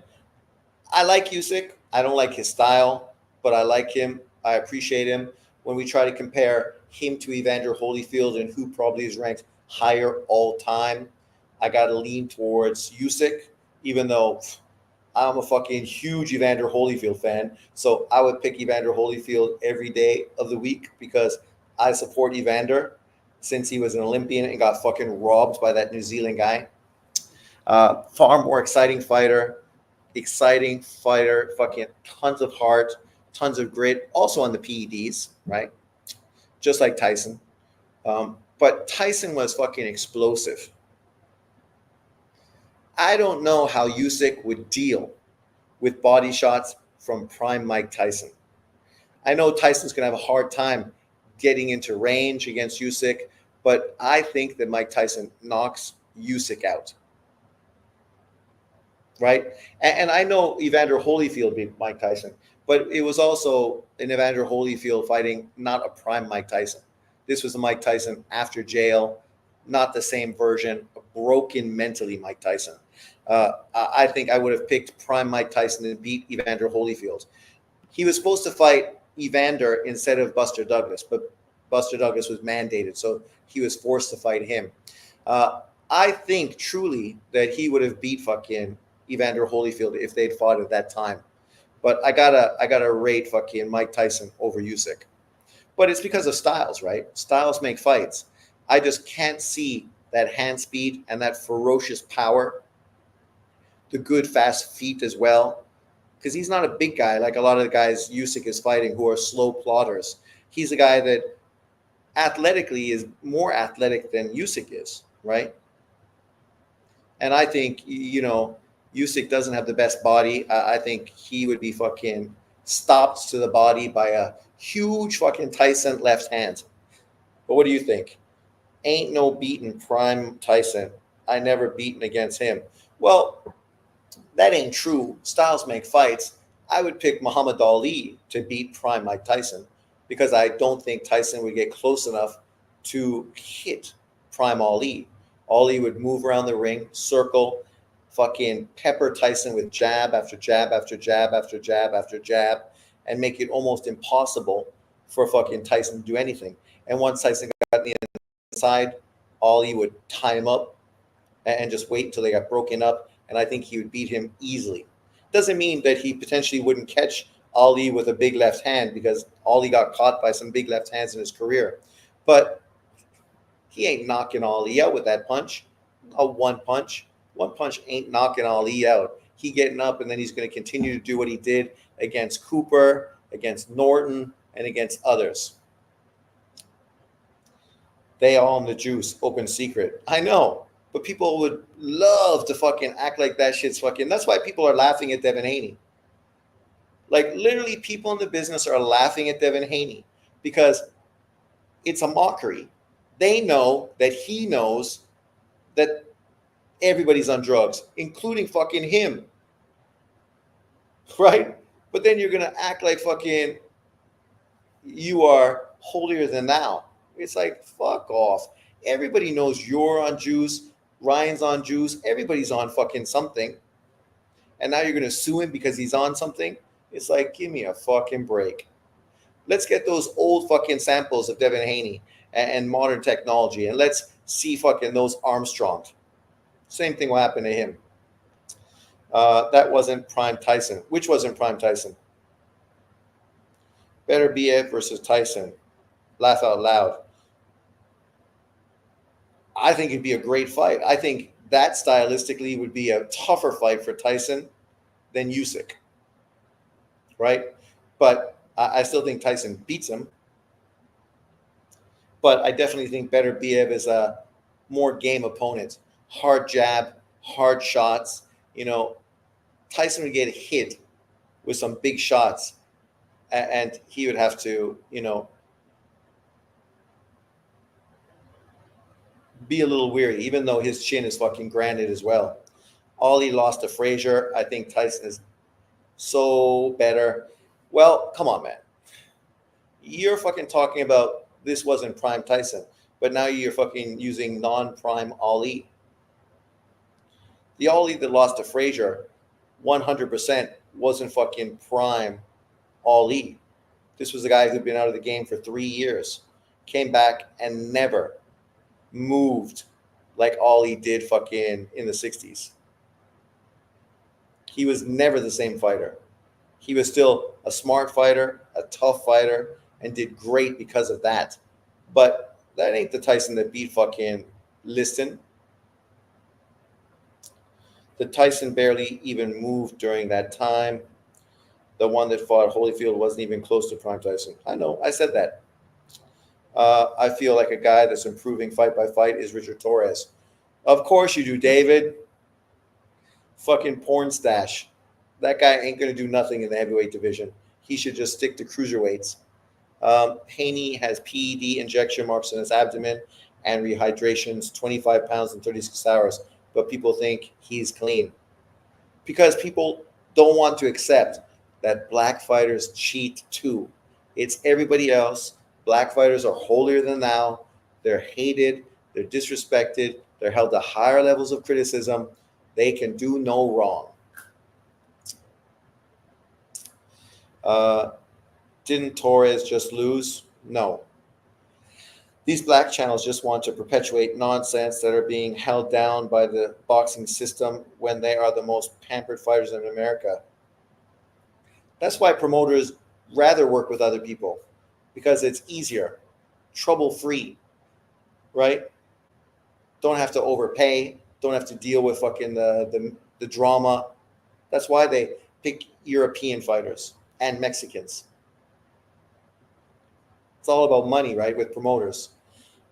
I like Usyk. I don't like his style, but I like him. I appreciate him. When we try to compare him to Evander Holyfield and who probably is ranked higher all time, I got to lean towards Usyk, even though I'm a fucking huge Evander Holyfield fan. So I would pick Evander Holyfield every day of the week because I support Evander since he was an Olympian and got fucking robbed by that New Zealand guy. Far more exciting fighter, fucking tons of heart, tons of grit, also on the PEDs, right? Just like Tyson. But Tyson was fucking explosive. I don't know how Usyk would deal with body shots from prime Mike Tyson. I know Tyson's going to have a hard time getting into range against Usyk, but I think that Mike Tyson knocks Usyk out. Right? And I know Evander Holyfield beat Mike Tyson, but it was also an Evander Holyfield fighting not a prime Mike Tyson. This was a Mike Tyson after jail, not the same version, a broken mentally Mike Tyson. I think I would have picked prime Mike Tyson and beat Evander Holyfield. He was supposed to fight Evander instead of Buster Douglas, but Buster Douglas was mandated, so he was forced to fight him. I think truly that he would have beat fucking Evander Holyfield if they'd fought at that time. But I gotta rate fucking Mike Tyson over Usyk. But it's because of styles, right? Styles make fights. I just can't see that hand speed and that ferocious power, the good fast feet as well. Because he's not a big guy like a lot of the guys Usyk is fighting who are slow plotters. He's a guy that athletically is more athletic than Usyk is, right? And I think, Usyk doesn't have the best body. I think he would be fucking stopped to the body by a huge fucking Tyson left hand. But what do you think? Ain't no beating prime Tyson. I never beaten against him. Well, that ain't true. Styles make fights. I would pick Muhammad Ali to beat prime Mike Tyson because I don't think Tyson would get close enough to hit prime Ali. Ali would move around the ring, circle, fucking pepper Tyson with jab after jab after jab after jab after jab, and make it almost impossible for fucking Tyson to do anything. And once Tyson got the inside, Ali would tie him up and just wait until they got broken up. And I think he would beat him easily. Doesn't mean that he potentially wouldn't catch Ali with a big left hand, because Ali got caught by some big left hands in his career. But he ain't knocking Ali out with that punch. A one punch. One punch ain't knocking Ali out. He getting up, and then he's going to continue to do what he did against Cooper, against Norton, and against others. They all in the juice, open secret. I know, but people would love to fucking act like that shit's fucking. That's why people are laughing at Devin Haney. Like, literally, people in the business are laughing at Devin Haney because it's a mockery. They know that he knows that everybody's on drugs, including fucking him. Right? But then you're going to act like fucking you are holier than thou. It's like, fuck off. Everybody knows you're on juice. Ryan's on juice. Everybody's on fucking something. And now you're going to sue him because he's on something? It's like, give me a fucking break. Let's get those old fucking samples of Devin Haney and modern technology, and let's see fucking those Armstrongs. Same thing will happen to him. That wasn't prime Tyson. Which wasn't prime Tyson? Beterbiev versus Tyson. Laugh out loud. I think it'd be a great fight. I think that stylistically would be a tougher fight for Tyson than Usyk. Right? But I still think Tyson beats him. But I definitely think Beterbiev is a more game opponent. Hard jab, hard shots. You know, Tyson would get hit with some big shots, and he would have to, you know, be a little weary, even though his chin is fucking granite as well. Ali lost to Frazier. I think Tyson is so better. Well, come on, man. You're fucking talking about this wasn't prime Tyson, but now you're fucking using non-prime Ali. The Ali that lost to Frazier 100% wasn't fucking prime Ali. This was a guy who'd been out of the game for 3 years, came back and never moved like Ali did fucking in the 60s. He was never the same fighter. He was still a smart fighter, a tough fighter, and did great because of that. But that ain't the Tyson that beat fucking Liston. The Tyson barely even moved during that time. The one that fought Holyfield wasn't even close to prime Tyson. I know, I said that. I feel like a guy that's improving fight by fight is Richard Torres. Of course you do, David. Fucking porn stash. That guy ain't going to do nothing in the heavyweight division. He should just stick to cruiserweights. Haney has PED injection marks in his abdomen and rehydrations, 25 pounds in 36 hours. But people think he's clean. Because people don't want to accept that black fighters cheat too. It's everybody else. Black fighters are holier than thou. They're hated. They're disrespected. They're held to higher levels of criticism. They can do no wrong. Didn't Torres just lose? No. These black channels just want to perpetuate nonsense that are being held down by the boxing system when they are the most pampered fighters in America. That's why promoters rather work with other people, because it's easier, trouble-free, right? Don't have to overpay, don't have to deal with fucking the drama. That's why they pick European fighters and Mexicans. It's all about money, right, with promoters.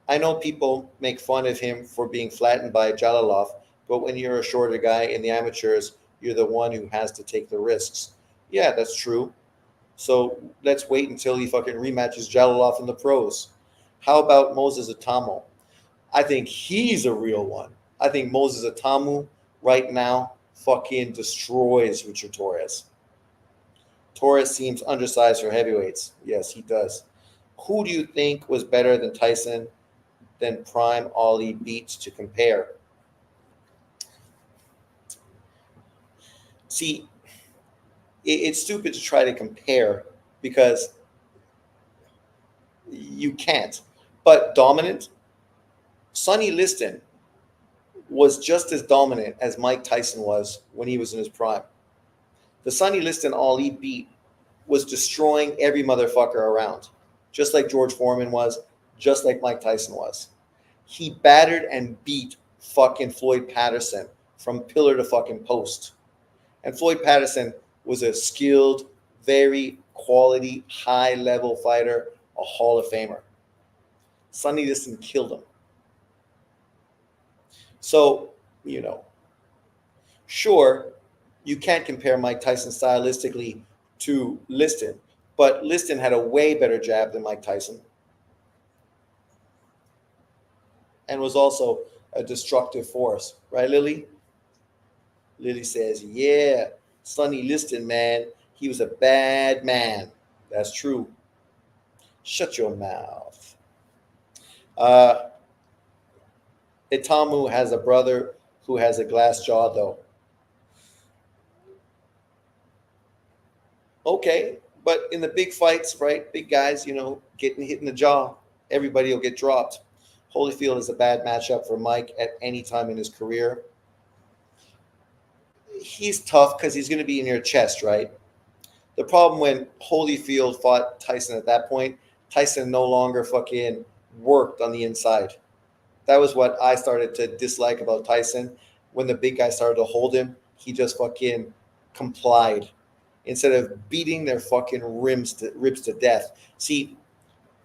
I know people make fun of him for being flattened by Jalilov, but when you're a shorter guy in the amateurs, you're the one who has to take the risks. Yeah, that's true. So let's wait until he fucking rematches Jalilov in the pros. How about Moses Atamo? I think he's a real one. I think Moses Atamo right now fucking destroys Richard Torres. Torres seems undersized for heavyweights. Yes, he does. Who do you think was better than Tyson than prime Ali beats to compare. See, it's stupid to try to compare because you can't. But dominant, Sonny Liston was just as dominant as Mike Tyson was when he was in his prime. The Sonny Liston Ali beat was destroying every motherfucker around, just like George Foreman was, just like Mike Tyson was. He battered and beat fucking Floyd Patterson from pillar to fucking post. And Floyd Patterson was a skilled, very quality, high level fighter, a Hall of Famer. Sonny Liston killed him. So, sure, you can't compare Mike Tyson stylistically to Liston, but Liston had a way better jab than Mike Tyson and was also a destructive force. Right, Lily? Lily says, yeah, Sonny Liston, man, he was a bad man. That's true. Shut your mouth. Itamu has a brother who has a glass jaw, though. Okay, but in the big fights, right, big guys, getting hit in the jaw, everybody will get dropped. Holyfield is a bad matchup for Mike at any time in his career. He's tough because he's going to be in your chest, right? The problem when Holyfield fought Tyson at that point, Tyson no longer fucking worked on the inside. That was what I started to dislike about Tyson. When the big guy started to hold him, he just fucking complied instead of beating their fucking ribs to death. See,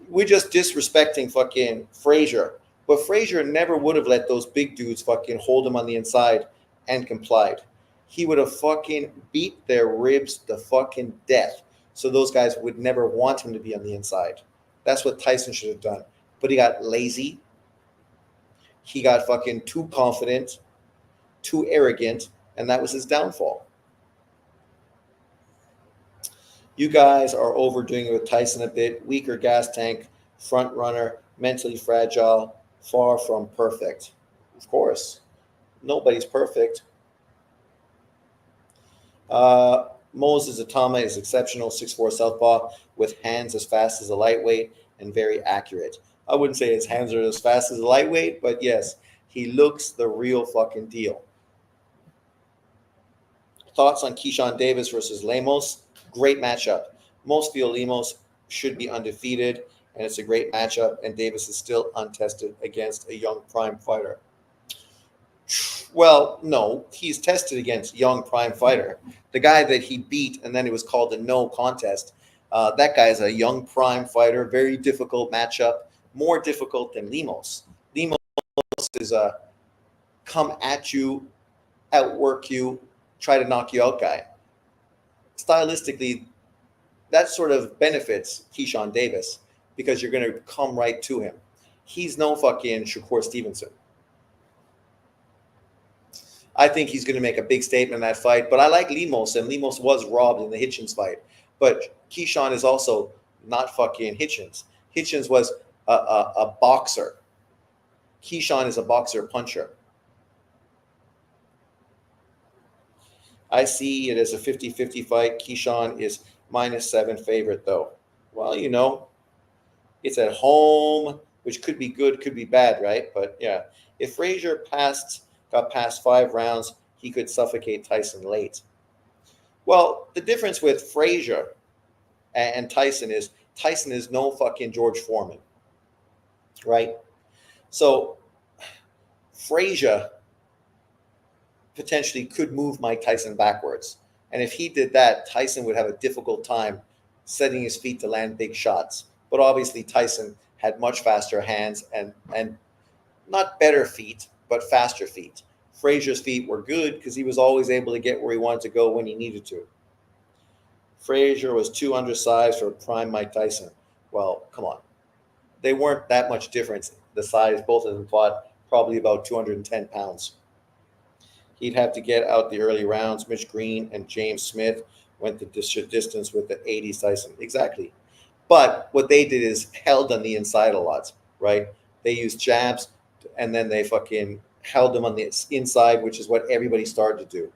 we're just disrespecting fucking Frazier. But Frazier never would have let those big dudes fucking hold him on the inside and complied. He would have fucking beat their ribs to fucking death. So those guys would never want him to be on the inside. That's what Tyson should have done. But he got lazy. He got fucking too confident, too arrogant, and that was his downfall. You guys are overdoing it with Tyson a bit. Weaker gas tank, front runner, mentally fragile, far from perfect. Of course, nobody's perfect. Moses Atama is exceptional, 6'4" southpaw with hands as fast as a lightweight and very accurate. I wouldn't say his hands are as fast as a lightweight, but yes, he looks the real fucking deal. Thoughts on Keyshawn Davis versus Lemos? Great matchup. Most feel Lemos should be undefeated, and it's a great matchup, and Davis is still untested against a young prime fighter. Well, no, he's tested against young prime fighter. The guy that he beat, and then it was called a no contest. That guy is a young prime fighter, very difficult matchup, more difficult than Lemos. Lemos is a come at you, outwork you, try to knock you out guy. Stylistically, that sort of benefits Keyshawn Davis because you're going to come right to him. He's no fucking Shakur Stevenson. I think he's going to make a big statement in that fight, but I like Lemos, and Lemos was robbed in the Hitchens fight. But Keyshawn is also not fucking Hitchens. Hitchens was a boxer. Keyshawn is a boxer puncher. I see it as a 50-50 fight. Keyshawn is -7 favorite, though. Well, it's at home, which could be good, could be bad, right? But yeah, if Frazier got past 5 rounds, he could suffocate Tyson late. Well, the difference with Frazier and Tyson is no fucking George Foreman, right? So Frazier potentially could move Mike Tyson backwards. And if he did that, Tyson would have a difficult time setting his feet to land big shots. But obviously Tyson had much faster hands and not better feet, but faster feet. Frazier's feet were good because he was always able to get where he wanted to go when he needed to. Frazier was too undersized for prime Mike Tyson. Well, come on. They weren't that much difference. The size, both of them fought probably about 210 pounds. He'd have to get out the early rounds. Mitch Green and James Smith went the distance with the 80s Tyson. Exactly. But what they did is held on the inside a lot, right? They used jabs, and then they fucking held him on the inside, which is what everybody started to do.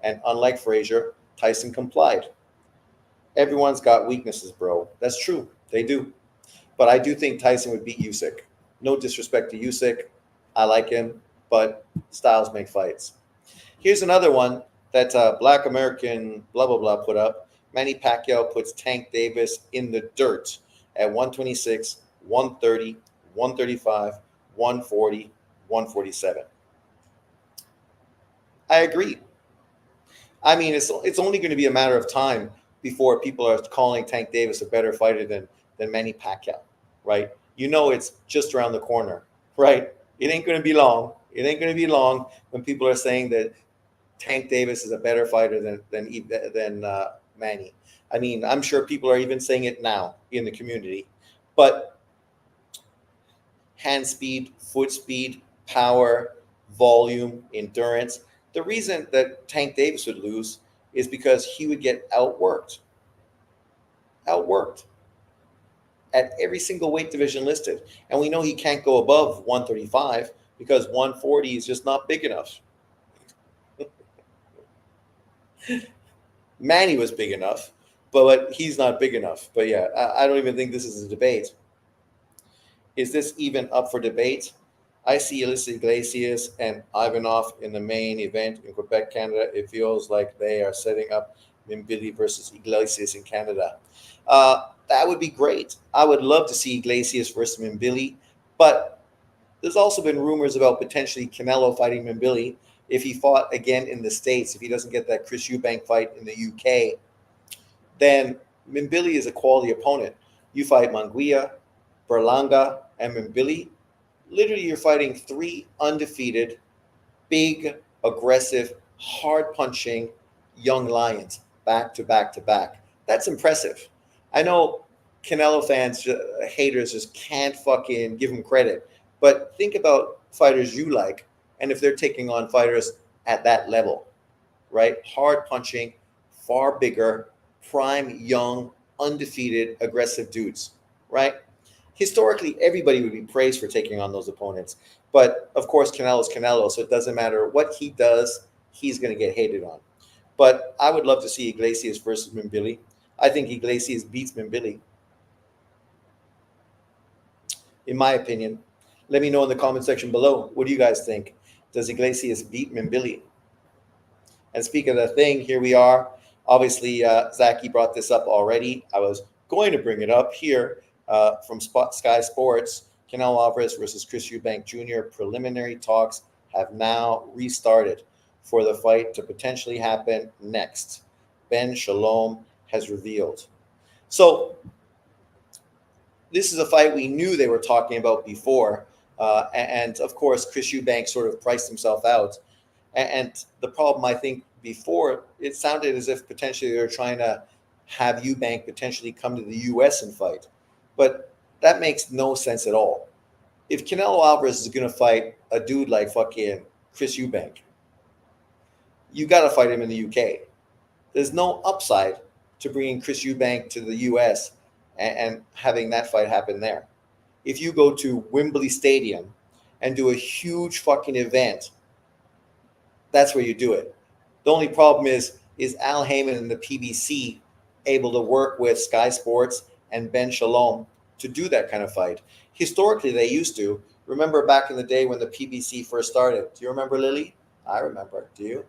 And unlike Frazier, Tyson complied. Everyone's got weaknesses, bro. That's true. They do. But I do think Tyson would beat Usyk. No disrespect to Usyk. I like him, but styles make fights. Here's another one that Black American blah blah blah put up. Manny Pacquiao puts Tank Davis in the dirt at 126, 130, 135, 140, 147. I agree. I mean, it's only going to be a matter of time before people are calling Tank Davis a better fighter than Manny Pacquiao, right? You know, it's just around the corner, right? It ain't going to be long. It ain't going to be long when people are saying that Tank Davis is a better fighter than Manny. I mean, I'm sure people are even saying it now in the community, but hand speed, foot speed, power, volume, endurance. The reason that Tank Davis would lose is because he would get outworked at every single weight division listed. And we know he can't go above 135 because 140 is just not big enough. Manny was big enough, but he's not big enough. But yeah, I don't even think this is a debate. Is this even up for debate? I see Alyssa Iglesias and Ivanov in the main event in Quebec, Canada. It feels like they are setting up Mimbili versus Iglesias in Canada. That would be great. I would love to see Iglesias versus Mimbili, but there's also been rumors about potentially Canelo fighting Mimbili if he fought again in the States. If he doesn't get that Chris Eubank fight in the UK, then Mimbili is a quality opponent. You fight Munguia, Berlanga, and Mimbili. Literally, you're fighting three undefeated, big, aggressive, hard-punching young lions back to back to back. That's impressive. I know Canelo fans, haters, just can't fucking give him credit. But think about fighters you like, and if they're taking on fighters at that level, right? Hard punching, far bigger, prime, young, undefeated, aggressive dudes, right? Historically, everybody would be praised for taking on those opponents. But of course, Canelo's Canelo, so it doesn't matter what he does, he's going to get hated on. But I would love to see Iglesias versus Mimbili. I think Iglesias beats Mimbili, in my opinion. Let me know in the comment section below. What do you guys think? Does Iglesias beat Mimbili? And speaking of the thing, here we are. Obviously, Zaki brought this up already. I was going to bring it up here from Sky Sports. Canelo Alvarez versus Chris Eubank Jr. preliminary talks have now restarted for the fight to potentially happen next. Ben Shalom has revealed. So this is a fight we knew they were talking about before. And of course, Chris Eubank sort of priced himself out. And the problem, I think, before, it sounded as if potentially they were trying to have Eubank potentially come to the U.S. and fight. But that makes no sense at all. If Canelo Alvarez is going to fight a dude like fucking Chris Eubank, you got to fight him in the UK. There's no upside to bringing Chris Eubank to the U.S. and having that fight happen there. If you go to Wembley Stadium and do a huge fucking event, that's where you do it. The only problem is Al Heyman and the PBC able to work with Sky Sports and Ben Shalom to do that kind of fight? Historically, they used to. Remember back in the day when the PBC first started? Do you remember, Lily? I remember. Do you?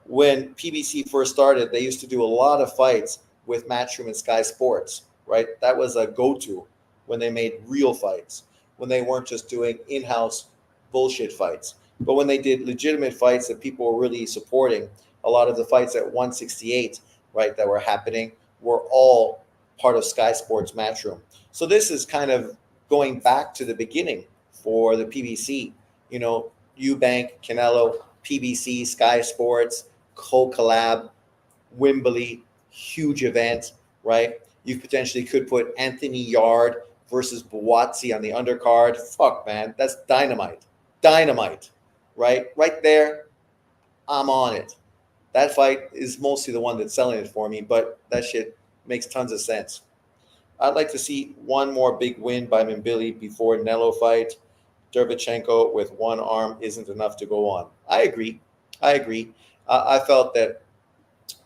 When PBC first started, they used to do a lot of fights with Matchroom and Sky Sports, right? That was a go-to when they made real fights, when they weren't just doing in-house bullshit fights. But when they did legitimate fights that people were really supporting, a lot of the fights at 168, right, that were happening were all part of Sky Sports Matchroom. So this is kind of going back to the beginning for the PBC. You know, Eubank, Canelo, PBC, Sky Sports, co-collab, Wembley, huge event, right? You potentially could put Anthony Yard versus Buatsi on the undercard. Fuck, man, that's dynamite. Dynamite, right? Right there, I'm on it. That fight is mostly the one that's selling it for me, but that shit makes tons of sense. I'd like to see one more big win by Mimbili before Nello fight. Derevchenko with one arm isn't enough to go on. I agree. I felt that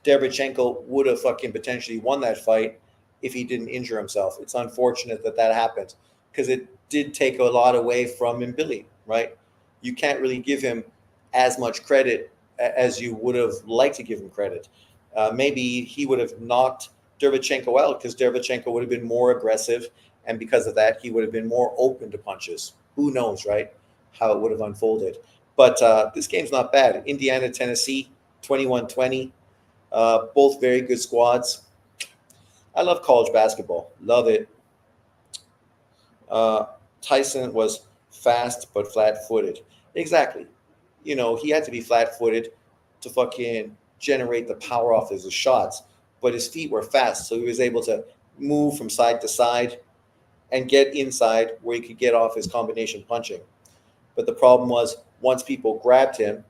Derevchenko would have fucking potentially won that fight if he didn't injure himself. It's unfortunate that that happened because it did take a lot away from Mbili, right? You can't really give him as much credit as you would have liked to give him credit. Maybe he would have knocked Derevchenko out because Derevchenko would have been more aggressive, and because of that, he would have been more open to punches. Who knows, right? How it would have unfolded. But this game's not bad. Indiana, Tennessee, 21-20. Both very good squads. I love college basketball. Love it. Tyson was fast but flat-footed. Exactly. You know, he had to be flat-footed to fucking generate the power off his shots, but his feet were fast, so he was able to move from side to side and get inside where he could get off his combination punching. But the problem was once people grabbed him,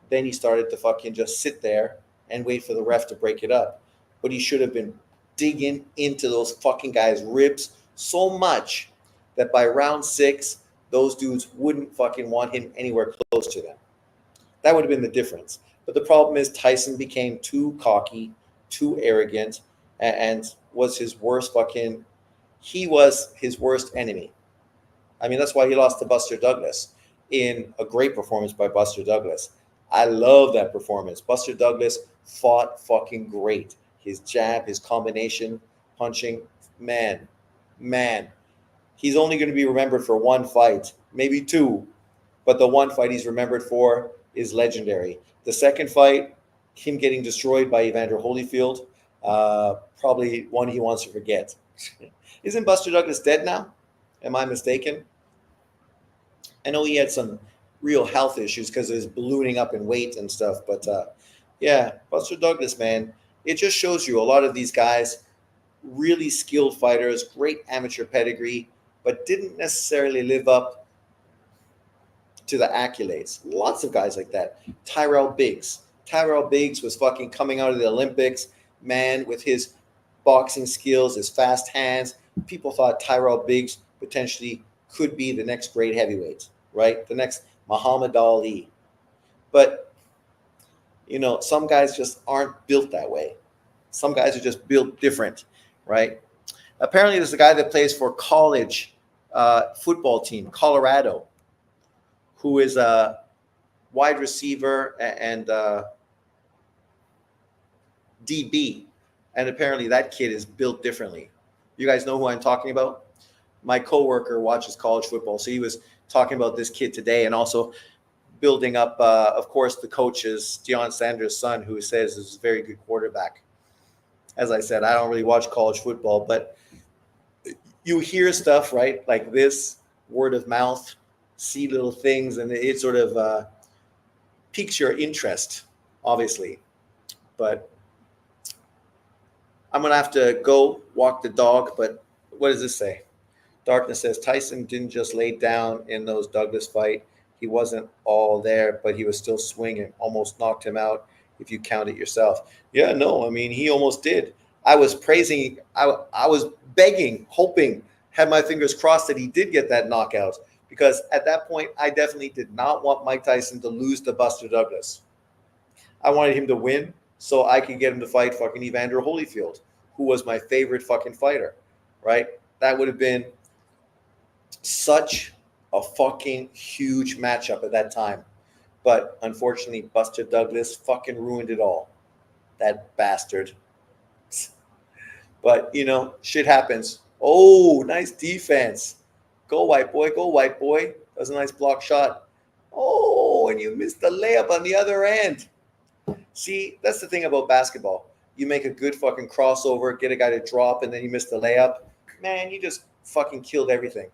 then he started to fucking just sit there and wait for the ref to break it up. But he should have been digging into those fucking guys' ribs so much that by round 6, those dudes wouldn't fucking want him anywhere close to them. That would have been the difference. But the problem is Tyson became too cocky, too arrogant, and was his worst fucking. He was his worst enemy. I mean, that's why he lost to Buster Douglas in a great performance by Buster Douglas. I love that performance. Buster Douglas fought fucking great. His jab, his combination punching, man. He's only going to be remembered for one fight, maybe 2, but the one fight he's remembered for is legendary. The second fight, him getting destroyed by Evander Holyfield, probably one he wants to forget. Isn't Buster Douglas dead now? Am I mistaken? I know he had some real health issues because of his ballooning up in weight and stuff, but yeah, Buster Douglas, man, it just shows you a lot of these guys, really skilled fighters, great amateur pedigree, but didn't necessarily live up to the accolades. Lots of guys like that. Tyrell Biggs was fucking coming out of the Olympics, man, with his boxing skills, his fast hands. People thought Tyrell Biggs potentially could be the next great heavyweight, right? The next Muhammad Ali. But, you know, some guys just aren't built that way. Some guys are just built different, right? Apparently, there's a guy that plays for college football team, Colorado, who is a wide receiver and DB. And apparently that kid is built differently. You guys know who I'm talking about? My coworker watches college football, so he was talking about this kid today, and also building up, of course, the coach's Deion Sanders' son, who says is a very good quarterback. As I said, I don't really watch college football, but you hear stuff, right, like this, word of mouth, see little things, and it sort of piques your interest, obviously. But I'm going to have to go walk the dog, but what does this say? Darkness says Tyson didn't just lay down in those Douglas fight. He wasn't all there, but he was still swinging, almost knocked him out if you count it yourself. Yeah, no, I mean, he almost did. I was praising, I was begging, hoping, had my fingers crossed that he did get that knockout, because at that point, I definitely did not want Mike Tyson to lose to Buster Douglas. I wanted him to win so I could get him to fight fucking Evander Holyfield, who was my favorite fucking fighter, right? That would have been such a fucking huge matchup at that time. But unfortunately, Buster Douglas fucking ruined it all. That bastard. But, you know, shit happens. Oh, nice defense. Go, white boy. Go, white boy. That was a nice block shot. Oh, and you missed the layup on the other end. See, that's the thing about basketball. You make a good fucking crossover, get a guy to drop, and then you miss the layup. Man, you just fucking killed everything.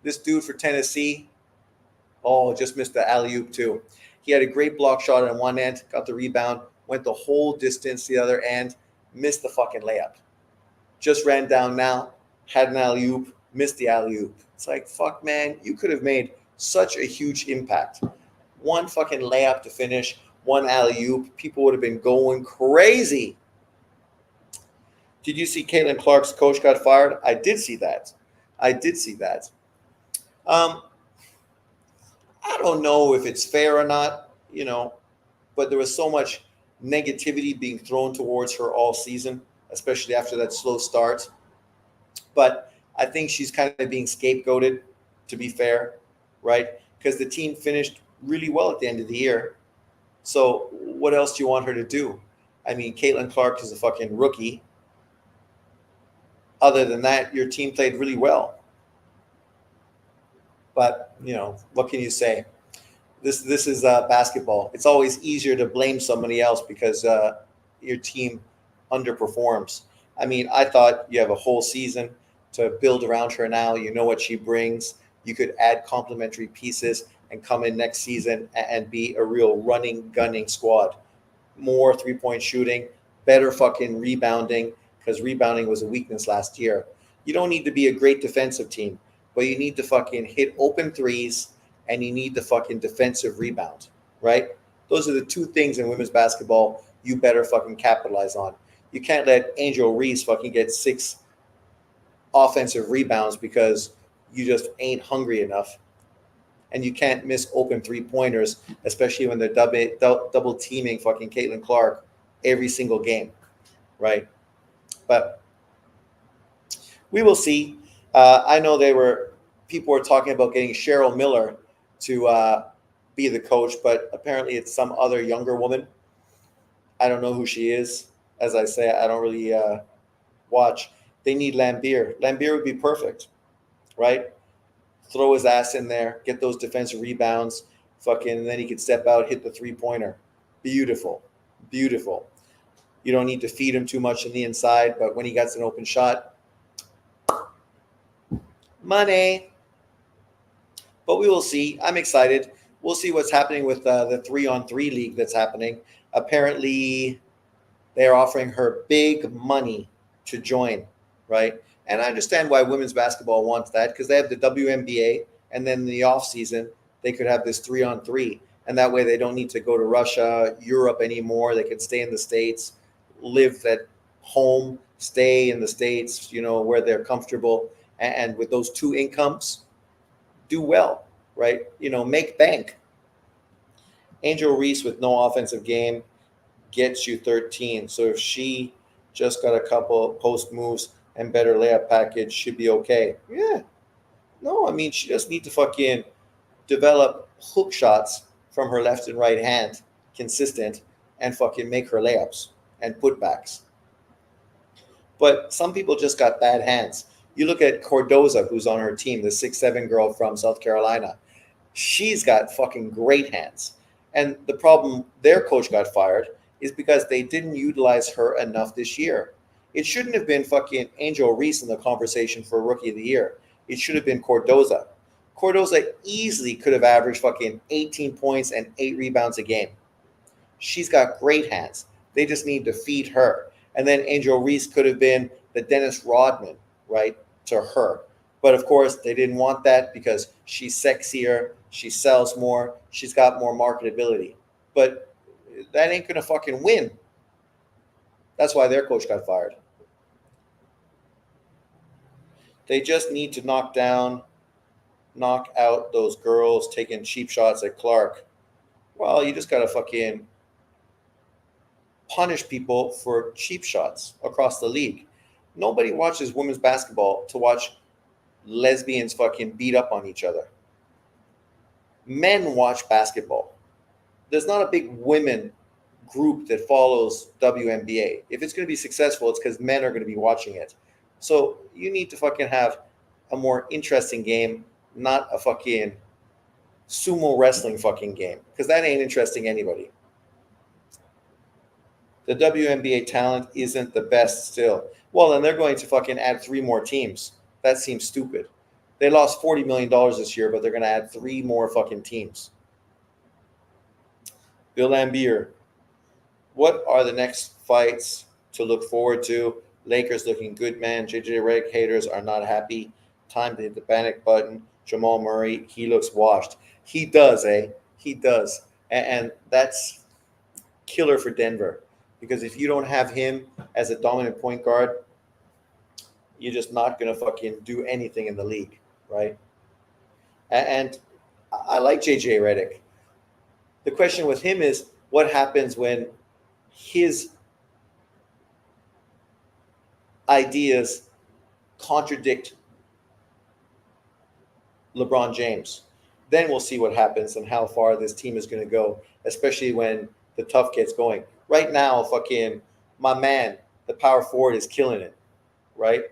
This dude for Tennessee, just missed the alley-oop too. He had a great block shot on one end, got the rebound, went the whole distance the other end, missed the fucking layup. Just ran down now, had an alley-oop, missed the alley-oop. It's like, fuck, man, you could have made such a huge impact. One fucking layup to finish, one alley-oop, people would have been going crazy. Did you see Caitlin Clark's coach got fired? I did see that. I don't know if it's fair or not, but there was so much negativity being thrown towards her all season, especially after that slow start. But I think she's kind of being scapegoated, to be fair, right? Because the team finished really well at the end of the year. So what else do you want her to do? I mean, Caitlin Clark is a fucking rookie. Other than that, your team played really well. But what can you say? This is basketball. It's always easier to blame somebody else because your team underperforms. I mean, I thought you have a whole season to build around her now. You know what she brings. You could add complementary pieces and come in next season and be a real running, gunning squad. More 3-point shooting, better fucking rebounding, because rebounding was a weakness last year. You don't need to be a great defensive team, but you need to fucking hit open threes and you need the fucking defensive rebound, right? Those are the two things in women's basketball you better fucking capitalize on. You can't let Angel Reese fucking get 6 offensive rebounds because you just ain't hungry enough. And you can't miss open 3-pointers, especially when they're double teaming fucking Caitlin Clark every single game, right? But we will see. I know people were talking about getting Cheryl Miller to be the coach, but apparently it's some other younger woman. I don't know who she is. As I say, I don't really watch. They need Lambier. Lambier would be perfect, right? Throw his ass in there, get those defensive rebounds, fucking, and then he could step out, hit the 3-pointer. Beautiful, beautiful. You don't need to feed him too much on the inside, but when he gets an open shot, money. But we will see. I'm excited. We'll see what's happening with the 3-on-3 league that's happening. Apparently, they're offering her big money to join, right? And I understand why women's basketball wants that, because they have the WNBA, and then in the off season they could have this 3-on-3, and that way they don't need to go to Russia, Europe anymore. They can stay in the States, live at home, stay in the States, where they're comfortable, and with those two incomes, do well, right? Make bank. Angel Reese with no offensive game gets you 13. So if she just got a couple post moves and better layup package, should be okay. Yeah. No, I mean, she just need to fucking develop hook shots from her left and right hand, consistent, and fucking make her layups and putbacks. But some people just got bad hands. You look at Cordoza, who's on her team, the 6'7" girl from South Carolina. She's got fucking great hands. And the problem their coach got fired is because they didn't utilize her enough this year. It shouldn't have been fucking Angel Reese in the conversation for Rookie of the Year. It should have been Cordoza. Cordoza easily could have averaged fucking 18 points and 8 rebounds a game. She's got great hands. They just need to feed her. And then Angel Reese could have been the Dennis Rodman, right, to her. But of course, they didn't want that because she's sexier, she sells more, she's got more marketability. But that ain't going to fucking win. That's why their coach got fired. They just need to knock out those girls taking cheap shots at Clark. Well, you just got to fucking punish people for cheap shots across the league. Nobody watches women's basketball to watch lesbians fucking beat up on each other. Men watch basketball. There's not a big women group that follows WNBA. If it's going to be successful, it's because men are going to be watching it. So you need to fucking have a more interesting game, not a fucking sumo wrestling fucking game, because that ain't interesting anybody. The WNBA talent isn't the best still. Well, then they're going to fucking add 3 more teams. That seems stupid. They lost $40 million this year, but they're going to add 3 more fucking teams. Bill Lambier, what are the next fights to look forward to? Lakers looking good, man. JJ Redick haters are not happy. Time to hit the panic button. Jamal Murray, he looks washed. He does, eh? He does. And that's killer for Denver. Because if you don't have him as a dominant point guard, you're just not going to fucking do anything in the league, right? And I like JJ Redick. The question with him is what happens when his ideas contradict LeBron James. Then we'll see what happens and how far this team is going to go, especially when the tough gets going. Right now, fucking my man, the power forward, is killing it, right?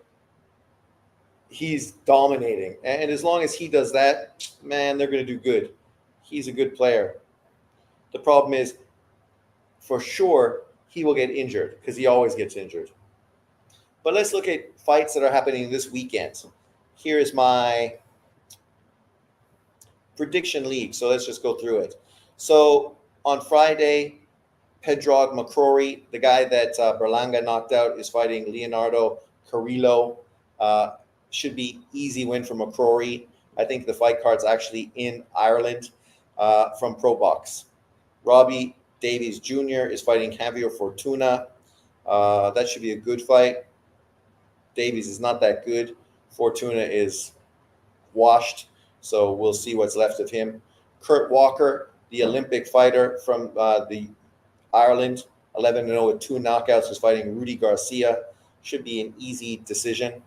He's dominating. And as long as he does that, man, they're going to do good. He's a good player. The problem is, for sure, he will get injured because he always gets injured. But let's look at fights that are happening this weekend. Here is my prediction league. So let's just go through it. So on Friday, Pedrag McCrory, the guy that Berlanga knocked out, is fighting Leonardo Carrillo. Should be easy win for McCrory. I think the fight card's actually in Ireland from Pro Box. Robbie Davies Jr. is fighting Javier Fortuna. That should be a good fight. Davies is not that good. Fortuna is washed, so we'll see what's left of him. Kurt Walker, the Olympic fighter from the Ireland, 11-0 with 2 knockouts, is fighting Rudy Garcia. Should be an easy decision.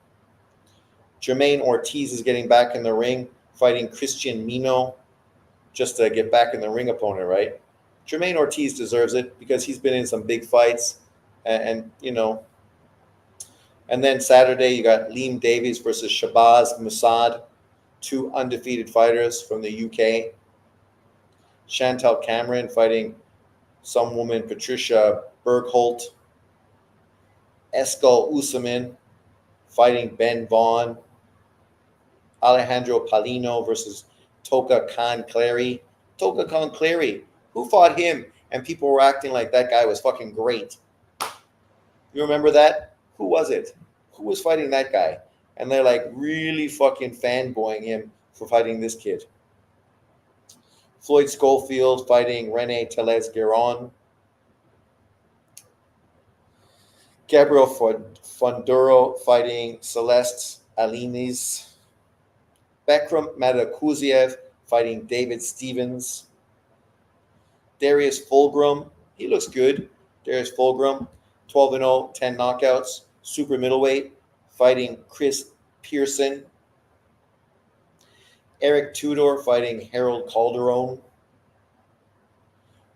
Jermaine Ortiz is getting back in the ring, fighting Christian Mino, just to get back in the ring opponent, right? Jermaine Ortiz deserves it because he's been in some big fights, and you know. And then Saturday, you got Liam Davies versus Shabazz Musaad, 2 undefeated fighters from the UK. Chantel Cameron fighting some woman, Patricia Bergholt. Eskal Usman fighting Ben Vaughn. Alejandro Palino versus Toka Khan Clary. Toka Khan Clary, who fought him? And people were acting like that guy was fucking great. You remember that? Who was it? Who was fighting that guy? And they're like really fucking fanboying him for fighting this kid. Floyd Schofield fighting Rene Tellez Gueron. Gabriel Fonduro fighting Celeste Alinis. Bekram Matakuziev fighting David Stevens. Darius Fulgrim, he looks good. Darius Fulgrim, 12-0, 10 knockouts. Super middleweight, fighting Chris Pearson. Eric Tudor fighting Harold Calderon.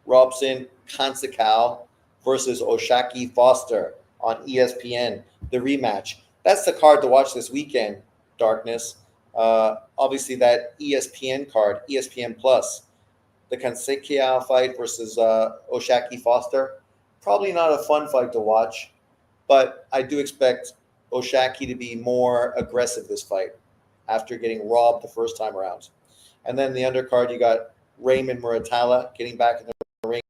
Robson Kansakow versus Oshaki Foster on ESPN, the rematch. That's the card to watch this weekend, Darkness. Obviously, that ESPN card, ESPN Plus, the Kansakow fight versus Oshaki Foster. Probably not a fun fight to watch, but I do expect Oshaki to be more aggressive this fight after getting robbed the first time around. And then the undercard, you got Raymond Muratalla getting back in the ring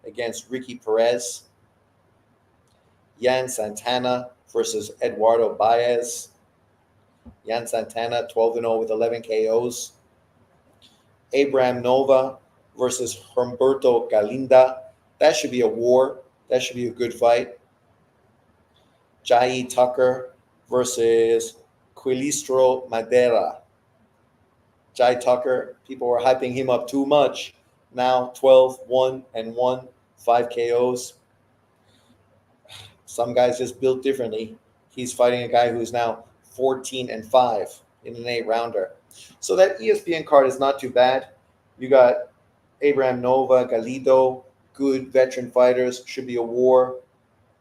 against Ricky Perez. Yan Santana versus Eduardo Baez. Yan Santana, 12-0 with 11 KOs. Abraham Nova versus Humberto Galinda. That should be a war. That should be a good fight. Jai Tucker versus Quilistro Madera. Jai Tucker, people were hyping him up too much. Now 12-1-1, 5 KOs. Some guys just built differently. He's fighting a guy who's now 14-5 in an 8-rounder. So that ESPN card is not too bad. You got Abraham Nova, Galido, good veteran fighters. Should be a war.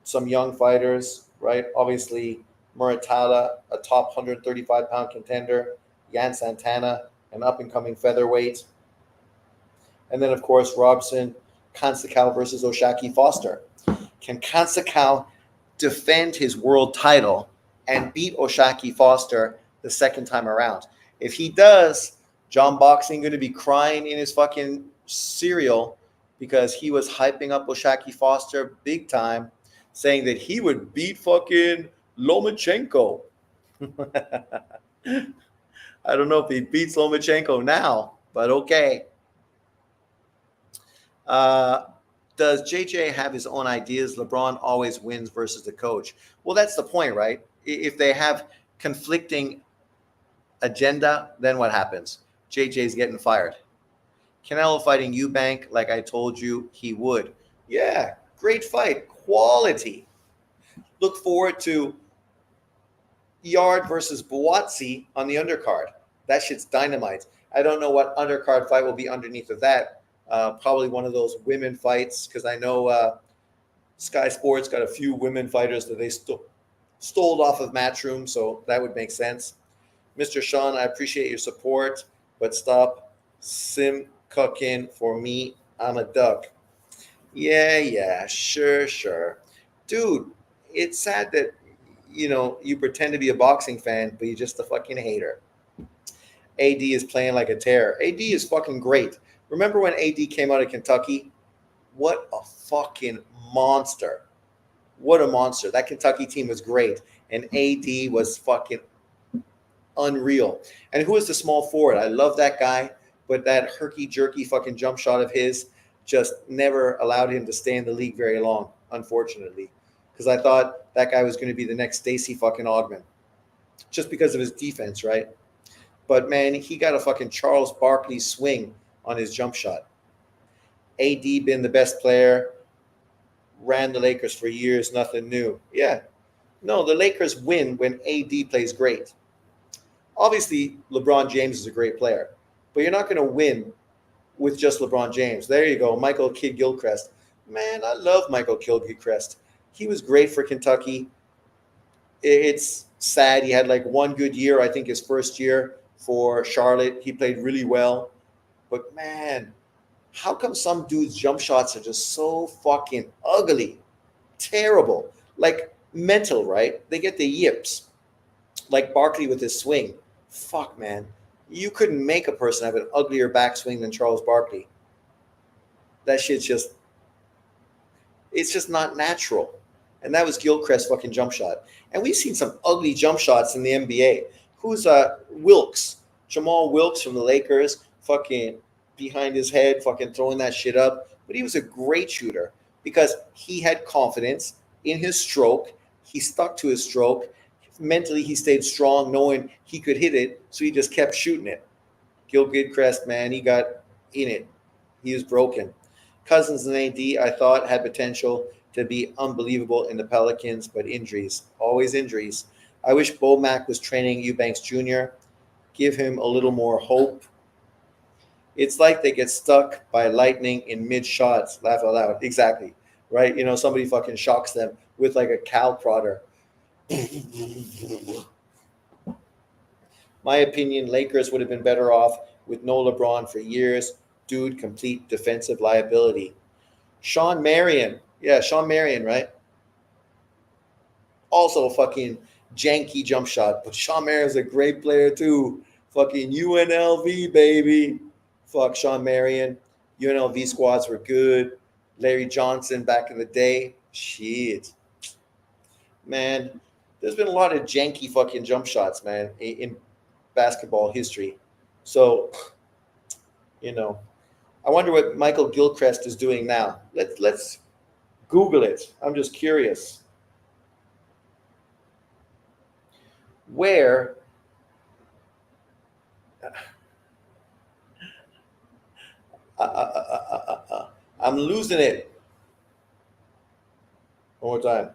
Some young fighters, right? Obviously, Muratalla, a top 135-pound contender. Yan Santana, an up-and-coming featherweight. And then, of course, Robson Kansakow versus Oshaki Foster. Can Kansakow defend his world title and beat Oshaki Foster the second time around? If he does, John Boxing going to be crying in his fucking cereal because he was hyping up Oshaki Foster big time, saying that he would beat fucking Lomachenko. I don't know if he beats Lomachenko now, but okay. Does JJ have his own ideas? LeBron always wins versus the coach. Well, that's the point, right? If they have conflicting agenda, then what happens? JJ's getting fired. Canelo fighting Eubank, like I told you, he would. Yeah, great fight, quality. Look forward to Yard versus Buatsi on the undercard. That shit's dynamite. I don't know what undercard fight will be underneath of that. Probably one of those women fights because I know Sky Sports got a few women fighters that they stole off of Matchroom, so that would make sense. Mr. Sean, I appreciate your support, but stop sim cooking for me. I'm a duck. Yeah, sure. Dude, it's sad that you pretend to be a boxing fan, but you're just a fucking hater. AD is playing like a terror. AD is fucking great. Remember when AD came out of Kentucky? What a fucking monster. What a monster. That Kentucky team was great. And AD was fucking unreal. And who is the small forward? I love that guy, but that herky jerky fucking jump shot of his just never allowed him to stay in the league very long, unfortunately. Because I thought that guy was going to be the next Stacey fucking Ogman. Just because of his defense, right? But man, he got a fucking Charles Barkley swing on his jump shot. AD been the best player, ran the Lakers for years, nothing new. Yeah. No, the Lakers win when AD plays great. Obviously, LeBron James is a great player, but you're not going to win with just LeBron James. There you go, Michael Kidd Gilchrist. Man, I love Michael Kidd Gilchrist. He was great for Kentucky. It's sad he had like one good year, I think his first year for Charlotte. He played really well. But man, how come some dudes' jump shots are just so fucking ugly? Terrible. Like mental, right? They get the yips. Like Barkley with his swing. Fuck, man. You couldn't make a person have an uglier backswing than Charles Barkley. That shit's it's just not natural. And that was Gilchrist's fucking jump shot. And we've seen some ugly jump shots in the NBA. Who's Wilkes? Jamal Wilkes from the Lakers, fucking behind his head, fucking throwing that shit up. But he was a great shooter because he had confidence in his stroke. He stuck to his stroke. Mentally, he stayed strong, knowing he could hit it, so he just kept shooting it. Gil Gilchrist, man, he got in it. He was broken. Cousins and AD, I thought, had potential to be unbelievable in the Pelicans, but injuries, always injuries. I wish Bo Mack was training Eubanks Jr. Give him a little more hope. It's like they get stuck by lightning in mid shots. Laugh out loud. Exactly. Right? Somebody fucking shocks them with like a cow prodder. My opinion, Lakers would have been better off with no LeBron for years. Dude, complete defensive liability. Sean Marion. Yeah, Sean Marion, right? Also a fucking janky jump shot. But Sean Marion's a great player too. Fucking UNLV, baby. Fuck Sean Marion. UNLV squads were good. Larry Johnson back in the day. Shit. Man, there's been a lot of janky fucking jump shots, man, in basketball history. So, I wonder what Michael Gilchrist is doing now. Let's Google it. I'm just curious. Where I'm losing it. One more time.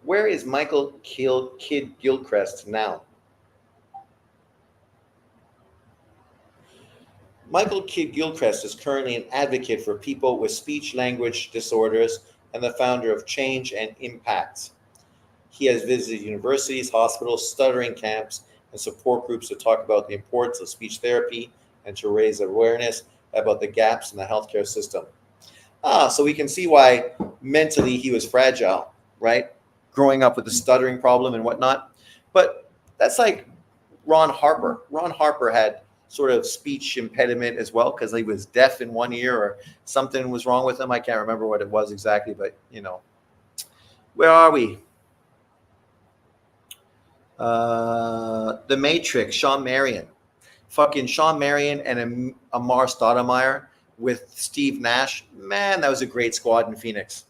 Where is Michael Kidd Gilchrist now? Michael Kidd Gilchrist is currently an advocate for people with speech language disorders and the founder of Change and Impact. He has visited universities, hospitals, stuttering camps, and support groups to talk about the importance of speech therapy and to raise awareness about the gaps in the healthcare system. So we can see why mentally he was fragile, right? Growing up with the stuttering problem and whatnot. But that's like Ron Harper. Ron Harper had sort of speech impediment as well because he was deaf in one ear or something was wrong with him. I can't remember what it was exactly, but where are we? The Matrix, Sean Marion. Fucking Sean Marion and Amar Stoudemire with Steve Nash. Man, that was a great squad in Phoenix.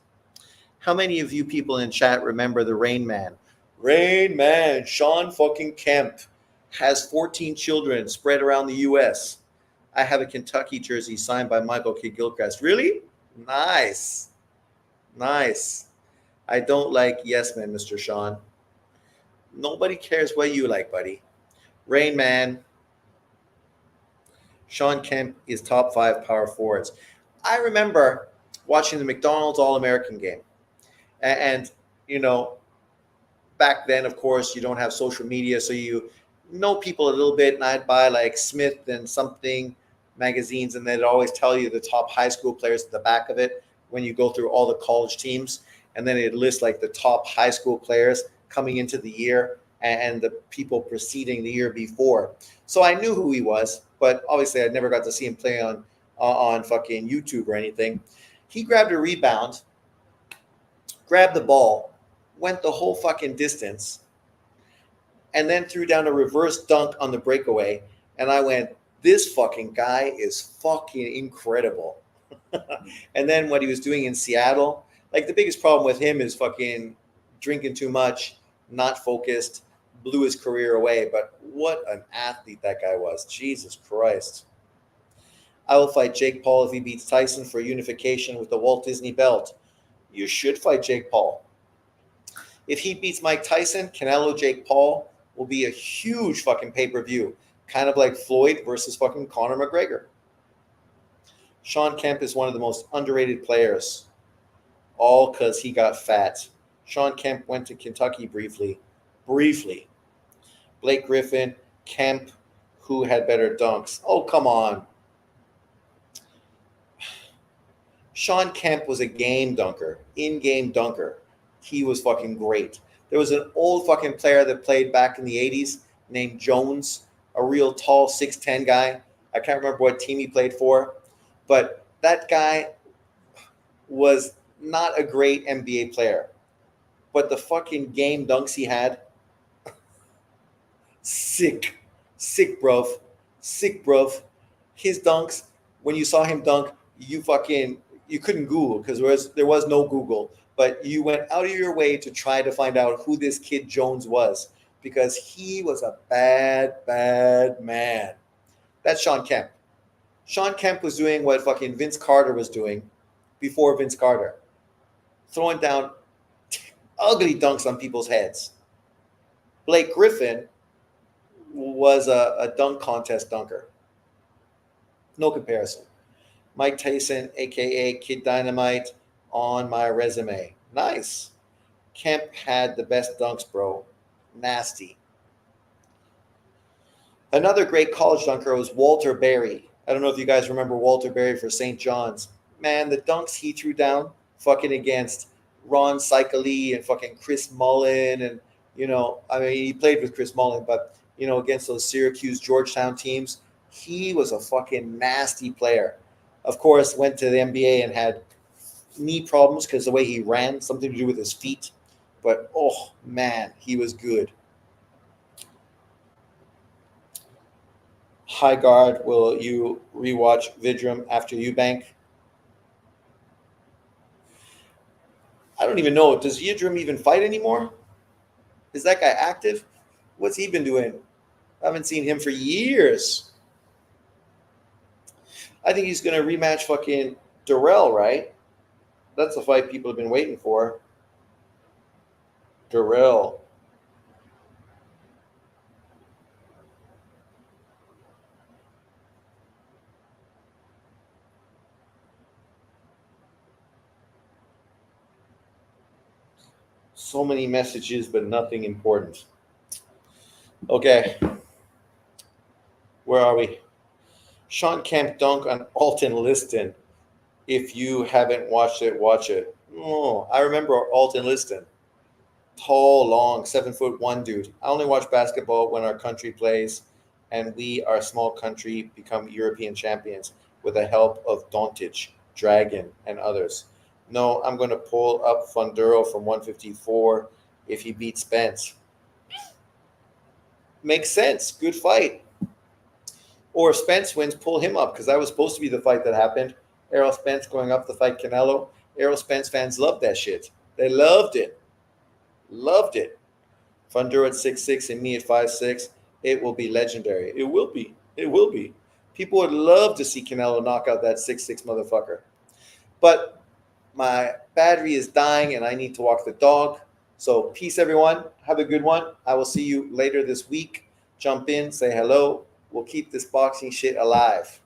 How many of you people in chat remember the Rain Man? Rain Man, Sean fucking Kemp. Has 14 children spread around the U.S. I have a Kentucky jersey signed by Michael K. Gilchrist. Really? Nice. Nice. I don't like Yes Man, Mr. Sean. Nobody cares what you like, buddy. Rain Man, Sean Kemp is top five power forwards. I remember watching the McDonald's All American game. And, you know, back then, of course, you don't have social media. So you know people a little bit. And I'd buy like Smith and something magazines, and they'd always tell you the top high school players at the back of it when you go through all the college teams. And then it'd list like the top high school players coming into the year and the people preceding the year before. So I knew who he was, but obviously I never got to see him play on fucking YouTube or anything. He grabbed a rebound, grabbed the ball, went the whole fucking distance, and then threw down a reverse dunk on the breakaway. And I went, this fucking guy is fucking incredible. And then what he was doing in Seattle, like the biggest problem with him is fucking drinking too much, not focused, blew his career away. But what an athlete that guy was. Jesus Christ. I will fight Jake Paul if he beats Tyson for unification with the Walt Disney belt. You should fight Jake Paul. If he beats Mike Tyson, Canelo Jake Paul will be a huge fucking pay-per-view. Kind of like Floyd versus fucking Conor McGregor. Sean Kemp is one of the most underrated players. All because he got fat. Sean Kemp went to Kentucky briefly. Blake Griffin, Kemp, who had better dunks? Oh, come on. Sean Kemp was a game dunker, in-game dunker. He was fucking great. There was an old fucking player that played back in the 80s named Jones, a real tall 6'10 guy. I can't remember what team he played for, but that guy was not a great NBA player. But the fucking game dunks he had, sick, bruv. His dunks, when you saw him dunk, you couldn't Google because there was no Google, but you went out of your way to try to find out who this kid Jones was because he was a bad man. That's Sean Kemp. Sean Kemp was doing what fucking Vince Carter was doing before Vince Carter, throwing down ugly dunks on people's heads. Blake Griffin was a dunk contest dunker. No comparison. Mike Tyson, a.k.a. Kid Dynamite, on my resume. Nice. Kemp had the best dunks, bro. Nasty. Another great college dunker was Walter Berry. I don't know if you guys remember Walter Berry for St. John's. Man, the dunks he threw down fucking against Ron Cycali and fucking Chris Mullin. And, he played with Chris Mullin, but, against those Syracuse, Georgetown teams, he was a fucking nasty player. Of course, went to the NBA and had knee problems because the way he ran, something to do with his feet. But, oh, man, he was good. Hi, guard. Will you rewatch Vidrum after Eubank? I don't even know. Does Vidrum even fight anymore? Is that guy active? What's he been doing? I haven't seen him for years. I think he's going to rematch fucking Durrell, right? That's the fight people have been waiting for. Durrell. So many messages, but nothing important. Okay. Where are we? Sean Kemp dunk on Alton Liston. If you haven't watched it, watch it. Oh, I remember Alton Liston. Tall, long, 7'1" dude. I only watch basketball when our country plays, and we, our small country, become European champions with the help of Doncic, Dragon, and others. No, I'm going to pull up Funduro from 154 if he beats Spence. Makes sense. Good fight. Or if Spence wins, pull him up because that was supposed to be the fight that happened. Errol Spence going up to fight Canelo. Errol Spence fans loved that shit. They loved it. Funduro at 6'6" and me at 5'6". It will be legendary. It will be. It will be. People would love to see Canelo knock out that 6'6" motherfucker. But my battery is dying and I need to walk the dog. So peace, everyone. Have a good one. I will see you later this week. Jump in, say hello. We'll keep this boxing shit alive.